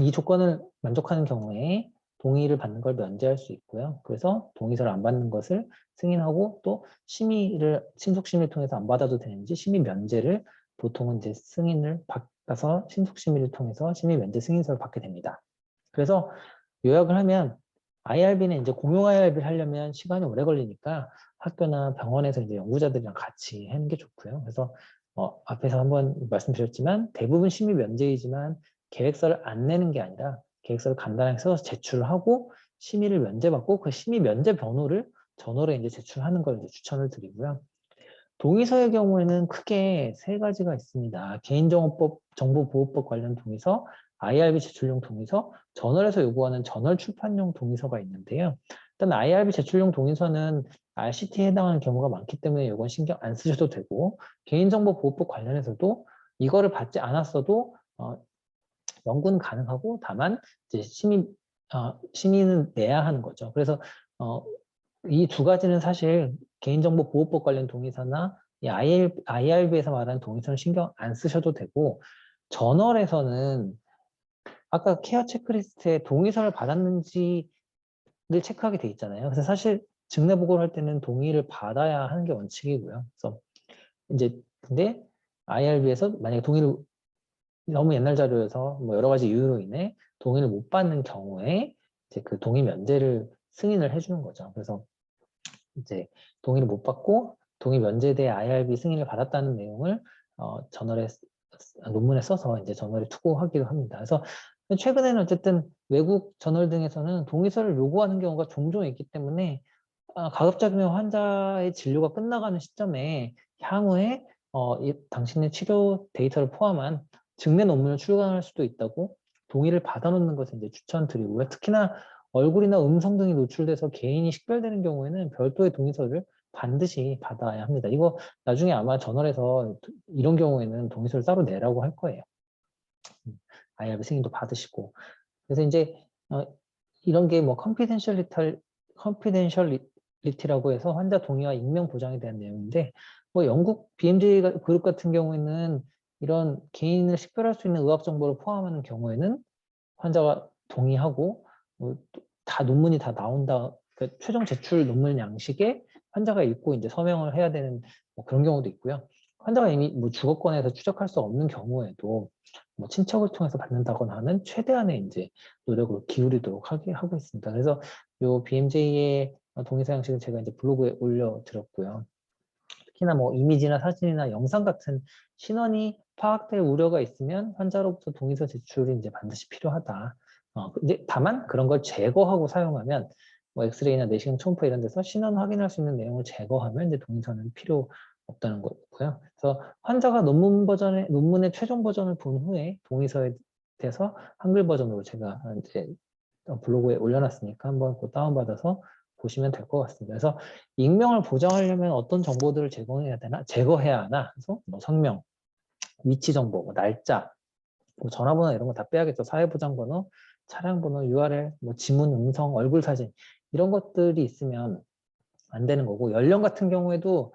이 조건을 만족하는 경우에 동의를 받는 걸 면제할 수 있고요. 그래서 동의서를 안 받는 것을 승인하고 또 신속심의를 통해서 안 받아도 되는지 심의 면제를 보통은 승인을 받아서 신속심의를 통해서 심의 면제 승인서를 받게 됩니다. 그래서 요약을 하면 IRB는 공용 IRB를 하려면 시간이 오래 걸리니까 학교나 병원에서 연구자들이랑 같이 하는 게 좋고요. 그래서 앞에서 한번 말씀드렸지만 대부분 심의 면제이지만 계획서를 안 내는 게 아니라 계획서를 간단하게 써서 제출을 하고 심의를 면제받고 그 심의 면제 번호를 저널에 이제 제출하는 걸 이제 추천을 드리고요. 동의서의 경우에는 크게 세 가지가 있습니다. 개인정보보호법 관련 동의서, IRB 제출용 동의서, 저널에서 요구하는 저널 출판용 동의서가 있는데요. 일단 IRB 제출용 동의서는 RCT에 해당하는 경우가 많기 때문에 이건 신경 안 쓰셔도 되고, 개인정보보호법 관련해서도 이거를 받지 않았어도 연구는 가능하고, 다만 이제 심의는 내야 하는 거죠. 그래서 이 두 가지는 사실 개인정보보호법 관련 동의서나 이 IRB에서 말하는 동의서는 신경 안 쓰셔도 되고, 저널에서는 아까 케어 체크리스트에 동의서를 받았는지를 체크하게 돼 있잖아요. 그래서 사실 증례 보고를 할 때는 동의를 받아야 하는 게 원칙이고요. 그래서 이제 근데 IRB에서 만약에 동의를 너무 옛날 자료여서 뭐 여러 가지 이유로 인해 동의를 못 받는 경우에 이제 그 동의 면제를 승인을 해주는 거죠. 그래서 이제 동의를 못 받고 동의 면제대 IRB 승인을 받았다는 내용을 저널에 논문에 써서 이제 저널에 투고하기도 합니다. 그래서 최근에는 어쨌든 외국 저널 등에서는 동의서를 요구하는 경우가 종종 있기 때문에 가급적이면 환자의 진료가 끝나가는 시점에 향후에 당신의 치료 데이터를 포함한 증례 논문을 출간할 수도 있다고 동의를 받아놓는 것을 이제 추천드리고요. 특히나 얼굴이나 음성 등이 노출돼서 개인이 식별되는 경우에는 별도의 동의서를 반드시 받아야 합니다. 이거 나중에 아마 저널에서 이런 경우에는 동의서를 따로 내라고 할 거예요. IRB 승인도 받으시고. 그래서 이제 이런 게 뭐 컨피덴셜리티라고 해서 환자 동의와 익명 보장에 대한 내용인데, 뭐 영국 BMJ 그룹 같은 경우에는 이런 개인을 식별할 수 있는 의학 정보를 포함하는 경우에는 환자가 동의하고 다 논문이 다 나온다, 그러니까 최종 제출 논문 양식에 환자가 읽고 이제 서명을 해야 되는 뭐 그런 경우도 있고요. 환자가 이미 뭐 주거권에서 추적할 수 없는 경우에도 뭐 친척을 통해서 받는다거나 하는 최대한의 이제 노력을 기울이도록 하고 있습니다. 그래서 요 BMJ의 동의서 양식은 제가 이제 블로그에 올려드렸고요. 특히나 뭐 이미지나 사진이나 영상 같은 신원이 파악될 우려가 있으면 환자로부터 동의서 제출이 이제 반드시 필요하다. 근데 다만 그런 걸 제거하고 사용하면 뭐 엑스레이나 내시경 초음파 이런 데서 신원 확인할 수 있는 내용을 제거하면 이제 동의서는 필요 없다는 거고요. 그래서 환자가 논문의 최종 버전을 본 후에 동의서에 대해서 한글 버전으로 제가 이제 블로그에 올려놨으니까 한번 그 다운받아서 보시면 될 것 같습니다. 그래서 익명을 보장하려면 어떤 정보들을 제거해야 하나? 그래서 뭐 성명, 위치 정보, 뭐 날짜, 뭐 전화번호 이런 거 다 빼야겠죠. 사회보장번호, 차량번호, URL, 뭐 지문, 음성, 얼굴 사진 이런 것들이 있으면 안 되는 거고, 연령 같은 경우에도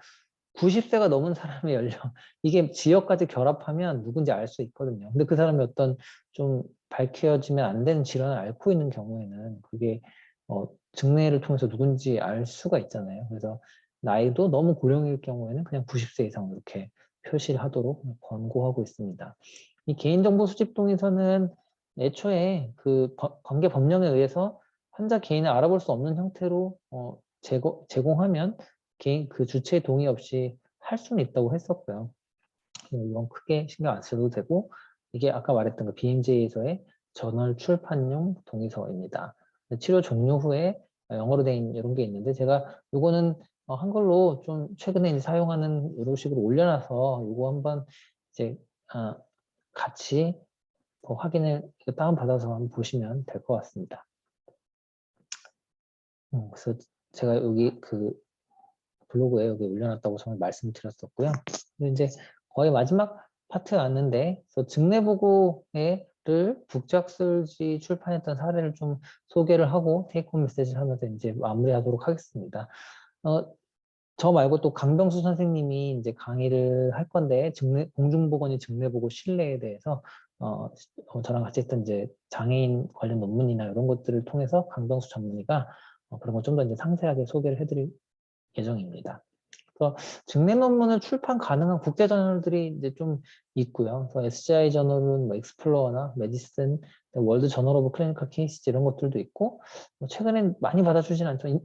90세가 넘은 사람의 연령, 이게 지역까지 결합하면 누군지 알 수 있거든요. 근데 그 사람이 어떤 좀 밝혀지면 안 되는 질환을 앓고 있는 경우에는 그게 증례를 통해서 누군지 알 수가 있잖아요. 그래서 나이도 너무 고령일 경우에는 그냥 90세 이상 이렇게 표시를 하도록 권고하고 있습니다. 이 개인정보 수집 동의서는 애초에 그 관계 법령에 의해서 환자 개인을 알아볼 수 없는 형태로 제공하면 개인 그 주체의 동의 없이 할 수는 있다고 했었고요. 이건 크게 신경 안 써도 되고, 이게 아까 말했던 그 BMJ에서의 저널 출판용 동의서입니다. 치료 종료 후에 영어로 된 이런 게 있는데, 제가 이거는 한글로 좀 최근에 이제 사용하는 이런 식으로 올려놔서 이거 한번 이제 같이 확인을 다운받아서 한번 보시면 될 것 같습니다. 그래서 제가 여기 그 블로그에 여기 올려놨다고 정말 말씀드렸었고요. 근데 이제 거의 마지막 파트에 왔는데, 그래서 증례보고를 북작슬지 출판했던 사례를 좀 소개를 하고 테이크홈 메시지를 하면서 이제 마무리하도록 하겠습니다. 저 말고 또 강병수 선생님이 이제 강의를 할 건데, 공중보건의 증례보고 신뢰에 대해서 저랑 같이 했던 이제 장애인 관련 논문이나 이런 것들을 통해서 강병수 전문의가 그런 걸 좀 더 이제 상세하게 소개를 해드릴 예정입니다. 그래서 증례 논문을 출판 가능한 국제 저널들이 이제 좀 있고요. 그래서 SGI 저널은 뭐 익스플로어나 메디슨, 월드 저널 오브 클리니컬 케이스 이런 것들도 있고, 최근엔 많이 받아주진 않죠.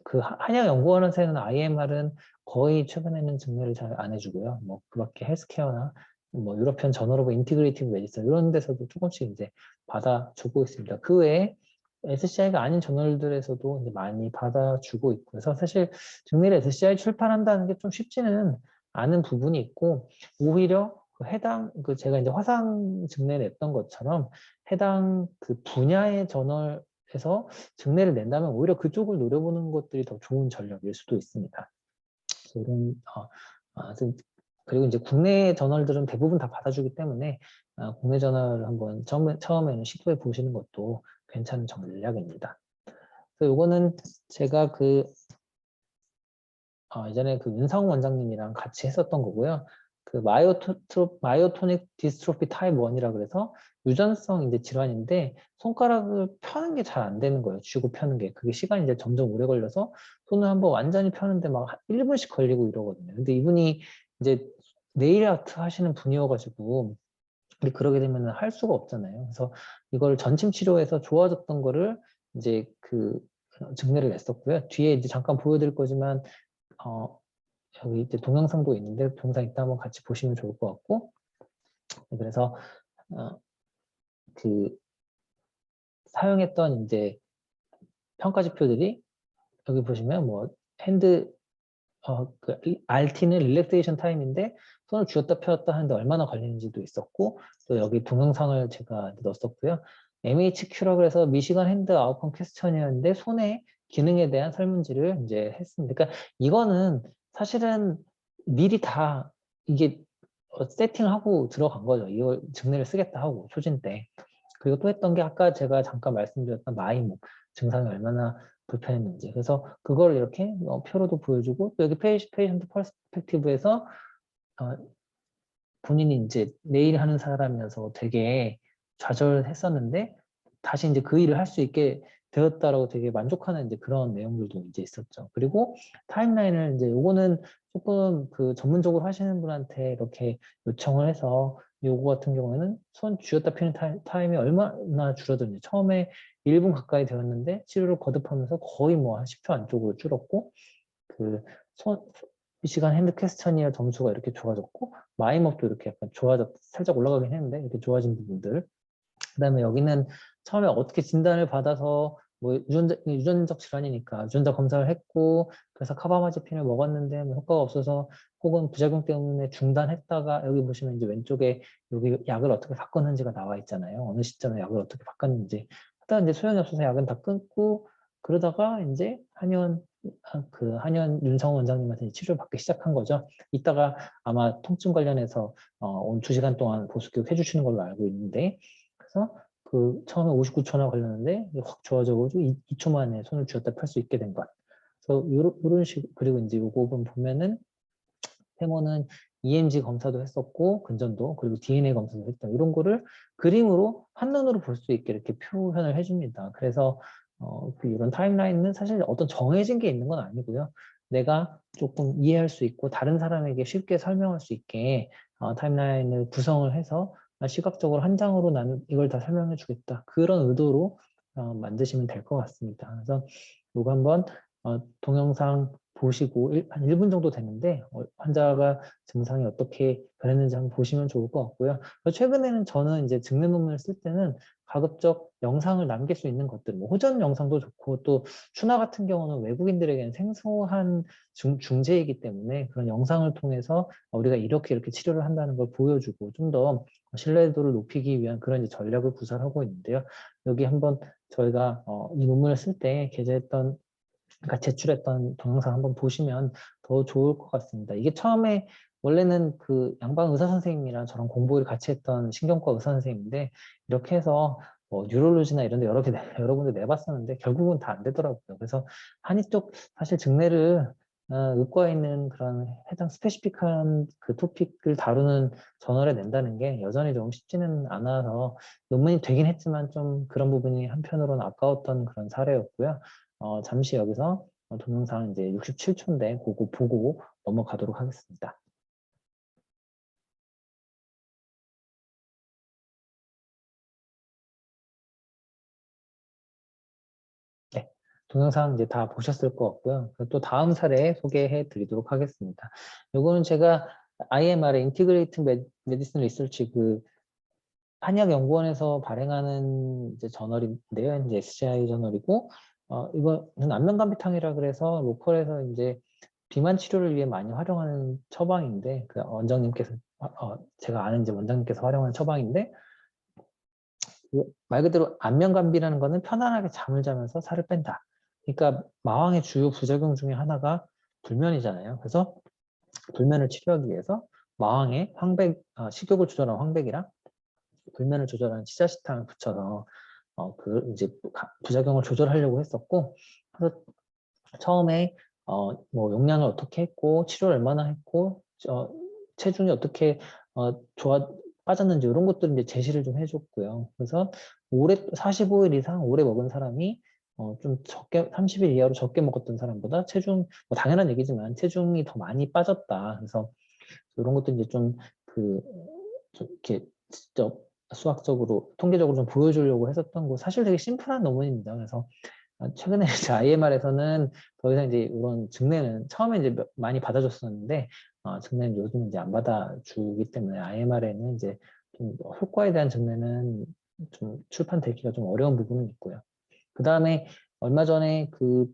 그 한양연구원에서는 IMR은 거의 최근에는 증례를 잘 안 해주고요. 뭐 그밖에 헬스케어나 뭐 유러피안 저널 오브 인티그레이티브 메디슨 이런 데서도 조금씩 이제 받아주고 있습니다. 그 외에 SCI가 아닌 저널들에서도 이제 많이 받아주고 있고, 그래서 사실 증례를 SCI 출판한다는 게 좀 쉽지는 않은 부분이 있고, 오히려 그 해당 그 제가 이제 화상 증례를 냈던 것처럼 해당 그 분야의 저널에서 증례를 낸다면 오히려 그쪽을 노려보는 것들이 더 좋은 전략일 수도 있습니다. 그래서 이런 그리고 이제 국내 저널들은 대부분 다 받아주기 때문에 국내 저널을 한번 처음에는 시도해 보시는 것도 괜찮은 전략입니다. 그래서 요거는 제가 예전에 그 윤상훈 원장님이랑 같이 했었던 거고요. 그 마이오토닉 디스트로피 타입 1이라 그래서 유전성 이제 질환인데 손가락을 펴는 게 잘 안 되는 거예요. 쥐고 펴는 게. 그게 시간이 이제 점점 오래 걸려서 손을 한번 완전히 펴는데 막 1분씩 걸리고 이러거든요. 근데 이분이 이제 네일 아트 하시는 분이어가지고 근데 그러게 되면 할 수가 없잖아요. 그래서 이걸 전침 치료해서 좋아졌던 거를 이제 그 증례를 냈었고요. 뒤에 이제 잠깐 보여드릴 거지만 여기 이제 동영상도 있는데 동영상 이따 한번 같이 보시면 좋을 것 같고, 그래서 그 사용했던 이제 평가 지표들이 여기 보시면 뭐 핸드 그 RT는 릴렉세이션 타임인데 손을 쥐었다 펴었다 하는데 얼마나 걸리는지도 있었고, 또 여기 동영상을 제가 넣었었고요. MHQ라고 해서 미시간 핸드 아웃컴 퀘스천이었는데 손의 기능에 대한 설문지를 이제 했습니다. 그러니까 이거는 사실은 미리 다 이게 세팅하고 들어간 거죠. 이걸 증례를 쓰겠다 하고 초진 때. 그리고 또 했던 게 아까 제가 잠깐 말씀드렸던 마이목 증상이 얼마나 불편했는지. 그래서 그걸 이렇게 표로도 보여주고, 또 여기 페이션트 퍼스펙티브에서 본인이 이제 네일 하는 사람이어서 되게 좌절했었는데 다시 이제 그 일을 할 수 있게 되었다라고 되게 만족하는 이제 그런 내용들도 이제 있었죠. 그리고 타임라인을 이제 요거는 조금 그 전문적으로 하시는 분한테 이렇게 요청을 해서 요거 같은 경우에는 손 쥐었다 펴는 타임이 얼마나 줄어들는지, 처음에 1분 가까이 되었는데 치료를 거듭하면서 거의 뭐 한 10초 안쪽으로 줄었고, 그 시간 핸드 퀘스천이어 점수가 이렇게 좋아졌고, 마이업도 이렇게 약간 살짝 올라가긴 했는데 이렇게 좋아진 부분들. 그다음에 여기는 처음에 어떻게 진단을 받아서 뭐 유전적 질환이니까 유전자 검사를 했고, 그래서 카바마제핀을 먹었는데 뭐 효과가 없어서 혹은 부작용 때문에 중단했다가, 여기 보시면 이제 왼쪽에 여기 약을 어떻게 바꿨는지가 나와 있잖아요. 어느 시점에 약을 어떻게 바꿨는지. 하다가 이제 소용이 없어서 약은 다 끊고, 그러다가 이제 한의원 윤성원 원장님한테 치료를 받기 시작한 거죠. 이따가 아마 통증 관련해서 오늘 2시간 동안 보습교육 해주시는 걸로 알고 있는데, 그래서 그 처음에 59초나 걸렸는데 확 좋아져가지고 2초 만에 손을 쥐었다 펼 수 있게 된 것. 그래서 이런 식. 그리고 이제 요거 보면은 태모는 EMG 검사도 했었고 근전도, 그리고 DNA 검사도 했다, 이런 거를 그림으로 한눈으로 볼 수 있게 이렇게 표현을 해줍니다. 그래서 이런 타임라인은 사실 어떤 정해진 게 있는 건 아니고요. 내가 조금 이해할 수 있고 다른 사람에게 쉽게 설명할 수 있게 타임라인을 구성을 해서 시각적으로 한 장으로 나는 이걸 다 설명해 주겠다, 그런 의도로 만드시면 될 것 같습니다. 그래서 이거 한번 동영상 보시고 한 1분 정도 됐는데 환자가 증상이 어떻게 변했는지 한번 보시면 좋을 것 같고요. 최근에는 저는 이제 증례 논문을 쓸 때는 가급적 영상을 남길 수 있는 것들, 뭐 호전 영상도 좋고, 또 추나 같은 경우는 외국인들에게는 생소한 중재이기 때문에 그런 영상을 통해서 우리가 이렇게 치료를 한다는 걸 보여주고 좀 더 신뢰도를 높이기 위한 그런 이제 전략을 구사하고 있는데요. 여기 한번 저희가 이 논문을 쓸 때 게재했던, 그러니까 제출했던 동영상 한번 보시면 더 좋을 것 같습니다. 이게 처음에 원래는 그 양방 의사 선생님이랑 저랑 공부를 같이 했던 신경과 의사 선생님인데, 이렇게 해서 뭐 뉴럴로지나 이런 데 여러 군데 내봤었는데 결국은 다 안 되더라고요. 그래서 한의 쪽 사실 증례를 의과에 있는 그런 해당 스페시픽한 그 토픽을 다루는 저널에 낸다는 게 여전히 좀 쉽지는 않아서 논문이 되긴 했지만 좀 그런 부분이 한편으로는 아까웠던 그런 사례였고요. 잠시 여기서 동영상 이제 67초인데 그거 보고 넘어가도록 하겠습니다. 네, 동영상 이제 다 보셨을 것 같고요. 또 다음 사례 소개해 드리도록 하겠습니다. 이거는 제가 IMR 인티그레이티드 메디슨 리서치 그 한약연구원에서 발행하는 이제 저널인데요. 이제 SCI 저널이고, 이거는 안면감비탕이라 그래서 로컬에서 이제 비만 치료를 위해 많이 활용하는 처방인데, 그 원장님께서, 제가 아는 이제 원장님께서 활용하는 처방인데, 말 그대로 안면감비라는 거는 편안하게 잠을 자면서 살을 뺀다. 그러니까 마왕의 주요 부작용 중에 하나가 불면이잖아요. 그래서 불면을 치료하기 위해서 마왕의 식욕을 조절하는 황백이랑 불면을 조절하는 치자시탕을 붙여서 그 이제 부작용을 조절하려고 했었고, 그래서 처음에 뭐 용량을 어떻게 했고 치료를 얼마나 했고 체중이 어떻게 빠졌는지 이런 것들을 이제 제시를 좀 해줬고요. 그래서 오래 45일 이상 오래 먹은 사람이 좀 적게 30일 이하로 적게 먹었던 사람보다 체중 뭐 당연한 얘기지만 체중이 더 많이 빠졌다. 그래서 이런 것도 이제 좀 이렇게 직접 수학적으로 통계적으로 좀 보여주려고 했었던 거 사실 되게 심플한 논문입니다. 그래서 최근에 이제 IMR에서는 더 이상 이제 이런 증례는 처음에 이제 많이 받아줬었는데 증례는 요즘 이제 안 받아주기 때문에 IMR에는 이제 좀 효과에 대한 증례는 좀 출판되기가 좀 어려운 부분은 있고요. 그 다음에 얼마 전에 그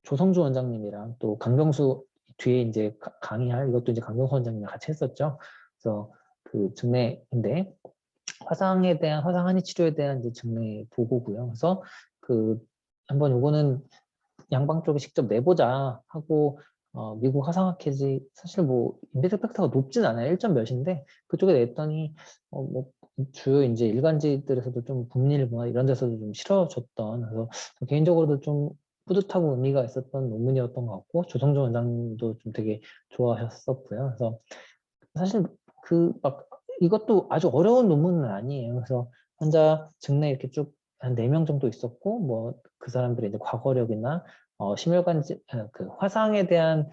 조성주 원장님이랑 또 강병수 뒤에 이제 강의할 이것도 이제 강병수 원장님이랑 같이 했었죠. 그래서 그 증례인데 화상 한의 치료에 대한 이제 증례 보고고요. 그래서 그 한번 요거는 양방 쪽에 직접 내보자 하고 미국 화상학회지 사실 뭐 임팩트 팩터가 높진 않아요. 1점 몇인데 그쪽에 냈더니 뭐 주요 이제 일간지들에서도 좀 국민일보나 이런 데서도 좀 실어줬던 그래서 개인적으로도 좀 뿌듯하고 의미가 있었던 논문이었던 것 같고 조성조 원장도 좀 되게 좋아하셨었고요. 그래서 사실 막 이것도 아주 어려운 논문은 아니에요. 그래서 환자 증례 이렇게 쭉 한 4명 정도 있었고 뭐 그 사람들의 이제 과거력이나 심혈관지 그 화상에 대한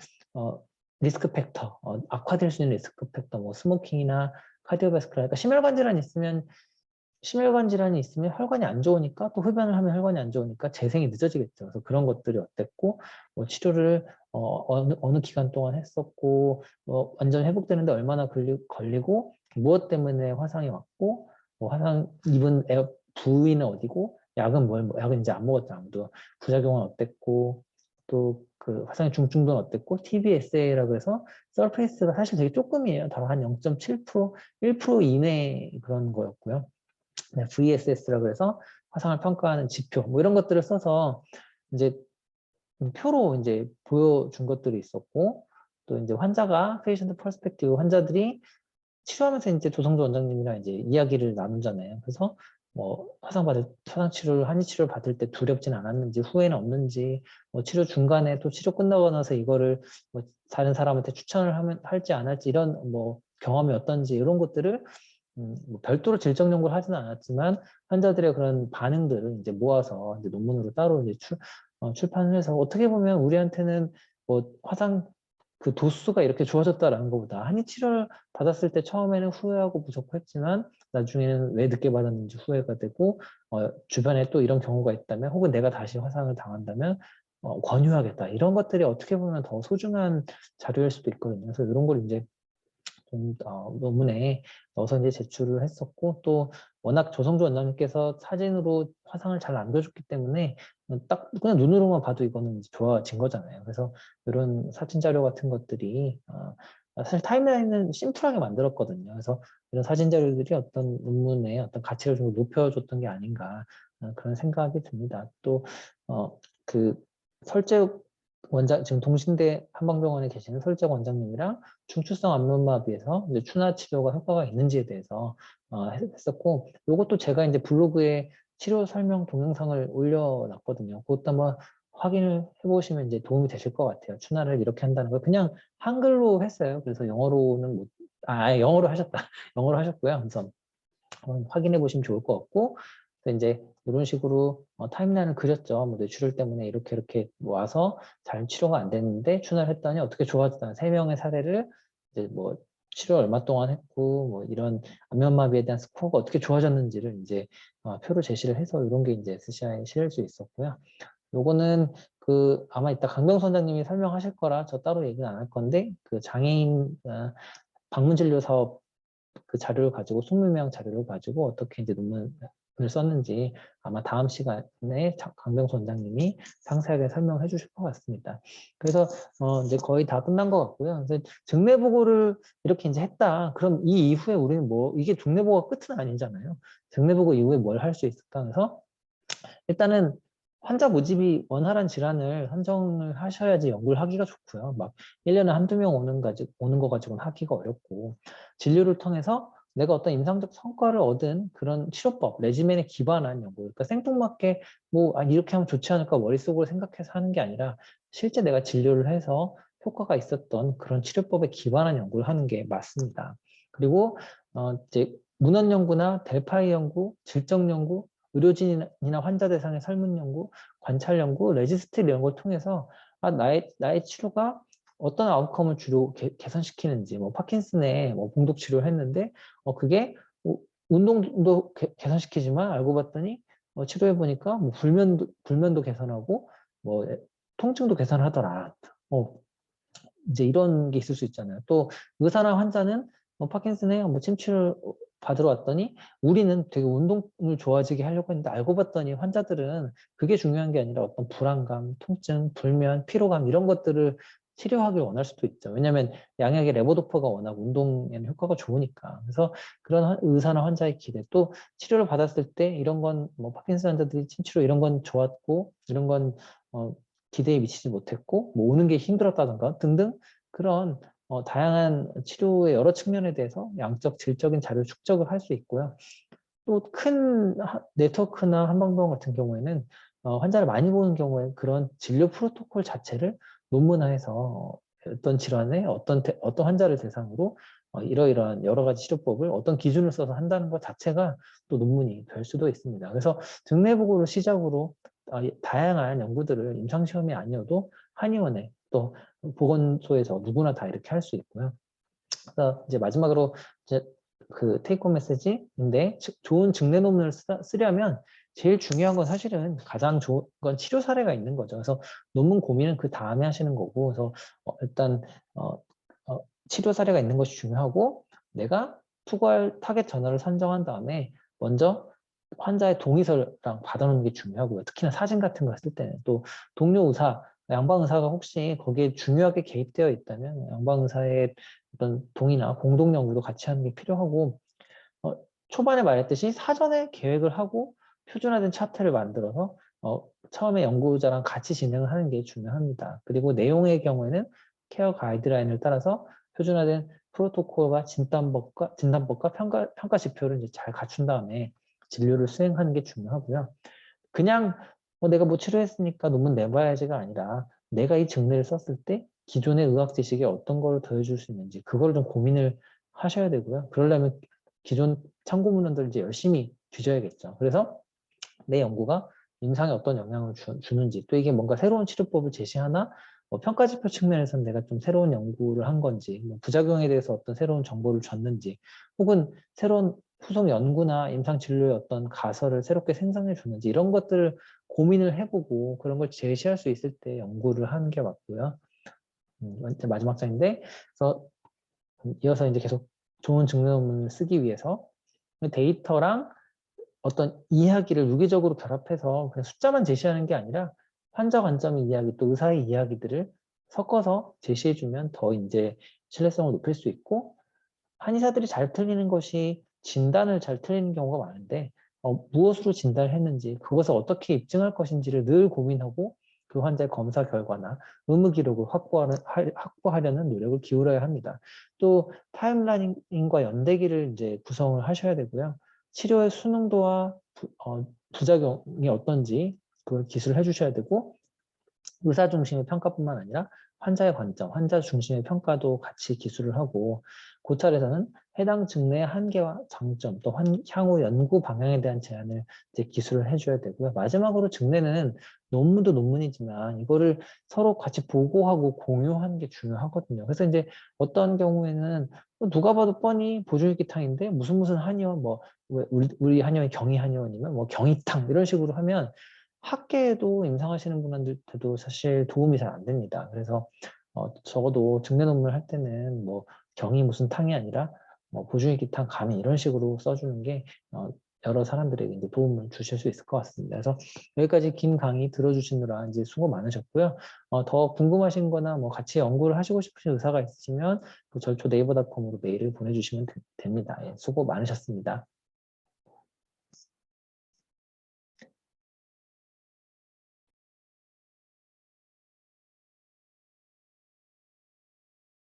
리스크 팩터, 악화될 수 있는 리스크 팩터, 뭐 스모킹이나 카디오바스큘라, 그러니까 심혈관 질환이 있으면 혈관이 안 좋으니까 또 흡연을 하면 혈관이 안 좋으니까 재생이 늦어지겠죠. 그래서 그런 것들이 어땠고 뭐 치료를 어느 기간 동안 했었고 완전 회복되는데 얼마나 걸리고 무엇 때문에 화상이 왔고 뭐 화상 입은 부위는 어디고 약은 약은 이제 안 먹었죠. 아무도 부작용은 어땠고 또 그 화상의 중증도는 어땠고 TBSA라 그래서 서페이스가 사실 되게 조금이에요. 다 한 0.7%, 1% 이내 그런 거였고요. VSS라고 해서 화상을 평가하는 지표 뭐 이런 것들을 써서 이제 표로 이제 보여준 것들이 있었고 또 이제 페이션트 퍼스펙티브 환자들이 치료하면서 이제 조성조 원장님이랑 이제 이야기를 나누잖아요. 그래서 뭐 화상 치료를 한의 치료를 받을 때 두렵진 않았는지 후회는 없는지 뭐 치료 중간에 또 치료 끝나고 나서 이거를 뭐 다른 사람한테 추천을 할지 안 할지 이런 뭐 경험이 어떤지 이런 것들을 뭐 별도로 질적 연구를 하지는 않았지만 환자들의 그런 반응들을 이제 모아서 이제 논문으로 따로 이제 출판을 해서 어떻게 보면 우리한테는 뭐 화상 그 도수가 이렇게 좋아졌다라는 것보다 한의 치료를 받았을 때 처음에는 후회하고 부족했지만 나중에는 왜 늦게 받았는지 후회가 되고 주변에 또 이런 경우가 있다면 혹은 내가 다시 화상을 당한다면 권유하겠다 이런 것들이 어떻게 보면 더 소중한 자료일 수도 있거든요. 그래서 이런 걸 이제 논문에 넣어서 이제 제출을 했었고 또 워낙 조성주 원장님께서 사진으로 화상을 잘 남겨줬기 때문에 딱 그냥 눈으로만 봐도 이거는 좋아진 거잖아요. 그래서 이런 사진 자료 같은 것들이 사실 타임라인은 심플하게 만들었거든요. 그래서 이런 사진 자료들이 어떤 논문의 어떤 가치를 좀 높여줬던 게 아닌가 그런 생각이 듭니다. 또 그 설재욱 지금 동신대 한방병원에 계시는 설재욱 원장님이랑 중추성 안면마비에서 이제 추나 치료가 효과가 있는지에 대해서 했었고 이것도 제가 이제 블로그에 치료 설명 동영상을 올려놨거든요. 그것도 한번 확인을 해보시면 이제 도움이 되실 것 같아요. 추나를 이렇게 한다는 걸 그냥 한글로 했어요. 그래서 영어로는 영어로 하셨다. 영어로 하셨고요. 그래서 한번 확인해 보시면 좋을 것 같고 그래서 이제 이런 식으로 타임라인을 그렸죠. 뭐 뇌출혈 때문에 이렇게 와서 잘 치료가 안 됐는데 추나를 했더니 어떻게 좋아졌다는 3명의 사례를 이제 뭐 치료 얼마 동안 했고 뭐 이런 안면마비에 대한 스코어가 어떻게 좋아졌는지를 이제 표로 제시를 해서 이런 게 이제 SCI에 실을 수 있었고요. 요거는 아마 이따 강병수 원장님이 설명하실 거라 저 따로 얘기는 안 할 건데 그 장애인 방문 진료 사업 그 자료를 가지고 20명 자료를 가지고 어떻게 이제 논문을 썼는지 아마 다음 시간에 강병수 원장님이 상세하게 설명해 주실 것 같습니다. 그래서 이제 거의 다 끝난 것 같고요. 그래서 증례 보고를 이렇게 이제 했다. 그럼 이 이후에 우리는 뭐 이게 증례 보고가 끝은 아니잖아요. 증례 보고 이후에 뭘 할 수 있을까? 그래서 일단은 환자 모집이 원활한 질환을 선정을 하셔야지 연구를 하기가 좋고요. 막 1년에 한두 명 오는 거 가지고는 하기가 어렵고, 진료를 통해서 내가 어떤 임상적 성과를 얻은 그런 치료법, 레지멘에 기반한 연구, 그러니까 생뚱맞게 뭐 이렇게 하면 좋지 않을까 머릿속으로 생각해서 하는 게 아니라 실제 내가 진료를 해서 효과가 있었던 그런 치료법에 기반한 연구를 하는 게 맞습니다. 그리고 이제 문헌 연구나 델파이 연구, 질적 연구, 의료진이나 환자 대상의 설문 연구, 관찰 연구, 레지스트 이런 걸 통해서 나의 치료가 어떤 아웃컴을 주로 개선시키는지, 뭐 파킨슨의 뭐 봉독 치료를 했는데 그게 운동도 개선시키지만 알고 봤더니 치료해 보니까 뭐 불면도 개선하고 뭐 통증도 개선하더라. 이제 이런 게 있을 수 있잖아요. 또 의사나 환자는 파킨슨의 뭐 침치를 받으러 왔더니 우리는 되게 운동을 좋아지게 하려고 했는데 알고 봤더니 환자들은 그게 중요한 게 아니라 어떤 불안감, 통증, 불면, 피로감 이런 것들을 치료하길 원할 수도 있죠. 왜냐하면 양약의 레보도파가 워낙 운동에는 효과가 좋으니까. 그래서 그런 의사나 환자의 기대, 또 치료를 받았을 때 이런 건 뭐 파킨슨 환자들이 침치료 이런 건 좋았고 이런 건 기대에 미치지 못했고 뭐 오는 게 힘들었다던가 등등 그런 다양한 치료의 여러 측면에 대해서 양적, 질적인 자료 축적을 할 수 있고요. 또 큰 네트워크나 한방병원 같은 경우에는 환자를 많이 보는 경우에 그런 진료 프로토콜 자체를 논문화해서 어떤 질환에 어떤 환자를 대상으로 이러이러한 여러 가지 치료법을 어떤 기준을 써서 한다는 것 자체가 또 논문이 될 수도 있습니다. 그래서 증례보고를 시작으로 다양한 연구들을 임상시험이 아니어도 한의원에 또 보건소에서 누구나 다 이렇게 할 수 있고요. 그래서 이제 마지막으로 이제 그 테이크홈 메시지인데 좋은 증례 논문을 쓰려면 제일 중요한 건 사실은 가장 좋은 건 치료 사례가 있는 거죠. 그래서 논문 고민은 그 다음에 하시는 거고, 그래서 일단 치료 사례가 있는 것이 중요하고 내가 투구할 타겟 저널을 선정한 다음에 먼저 환자의 동의서랑 받아놓는 게 중요하고요. 특히나 사진 같은 걸 쓸 때는 또 동료 의사, 양방 의사가 혹시 거기에 중요하게 개입되어 있다면 양방 의사의 어떤 동의나 공동 연구도 같이 하는 게 필요하고 초반에 말했듯이 사전에 계획을 하고 표준화된 차트를 만들어서 처음에 연구자랑 같이 진행을 하는 게 중요합니다. 그리고 내용의 경우에는 케어 가이드라인을 따라서 표준화된 프로토콜과 진단법과 평가 지표를 이제 잘 갖춘 다음에 진료를 수행하는 게 중요하고요. 그냥 내가 뭐 치료했으니까 논문 내봐야지가 아니라 내가 이 증례를 썼을 때 기존의 의학 지식에 어떤 걸 더해줄 수 있는지 그걸 좀 고민을 하셔야 되고요. 그러려면 기존 참고 문헌들을 이제 열심히 뒤져야겠죠. 그래서 내 연구가 임상에 어떤 영향을 주는지 또 이게 뭔가 새로운 치료법을 제시하나 뭐 평가지표 측면에서는 내가 좀 새로운 연구를 한 건지 뭐 부작용에 대해서 어떤 새로운 정보를 줬는지 혹은 새로운 후속 연구나 임상 진료의 어떤 가설을 새롭게 생성해 줬는지 이런 것들을 고민을 해보고 그런 걸 제시할 수 있을 때 연구를 하는 게 맞고요. 마지막 장인데 그래서 이어서 이제 계속 좋은 증명 논문을 쓰기 위해서 데이터랑 어떤 이야기를 유기적으로 결합해서 그냥 숫자만 제시하는 게 아니라 환자 관점의 이야기 또 의사의 이야기들을 섞어서 제시해주면 더 이제 신뢰성을 높일 수 있고 한의사들이 잘 틀리는 것이 진단을 잘 틀리는 경우가 많은데 무엇으로 진단을 했는지 그것을 어떻게 입증할 것인지를 늘 고민하고 그 환자의 검사 결과나 의무 기록을 확보하려는 노력을 기울여야 합니다. 또 타임라인과 연대기를 이제 구성을 하셔야 되고요. 치료의 수능도와 부작용이 어떤지 그걸 기술을 해주셔야 되고 의사 중심의 평가뿐만 아니라 환자의 관점, 환자 중심의 평가도 같이 기술을 하고 그 차례에서는 해당 증례의 한계와 장점, 또 향후 연구 방향에 대한 제안을 이제 기술을 해줘야 되고요. 마지막으로 증례는 논문도 논문이지만 이거를 서로 같이 보고하고 공유하는 게 중요하거든요. 그래서 이제 어떤 경우에는 누가 봐도 뻔히 보조일기탕인데 무슨 한의원 뭐 우리 한의원이 경희 한의원이면 뭐 경희탕 이런 식으로 하면 학계에도 임상하시는 분들도 사실 도움이 잘 안 됩니다. 그래서 적어도 증내 논문 할 때는 뭐 경이 무슨 탕이 아니라 뭐 보충익기 탕 감이 이런 식으로 써주는 게 여러 사람들에게 이제 도움을 주실 수 있을 것 같습니다. 그래서 여기까지 긴 강의 들어주시느라 이제 수고 많으셨고요. 더 궁금하신 거나 뭐 같이 연구를 하시고 싶으신 의사가 있으시면 그 절초 네이버닷컴으로 메일을 보내주시면 됩니다. 예, 수고 많으셨습니다.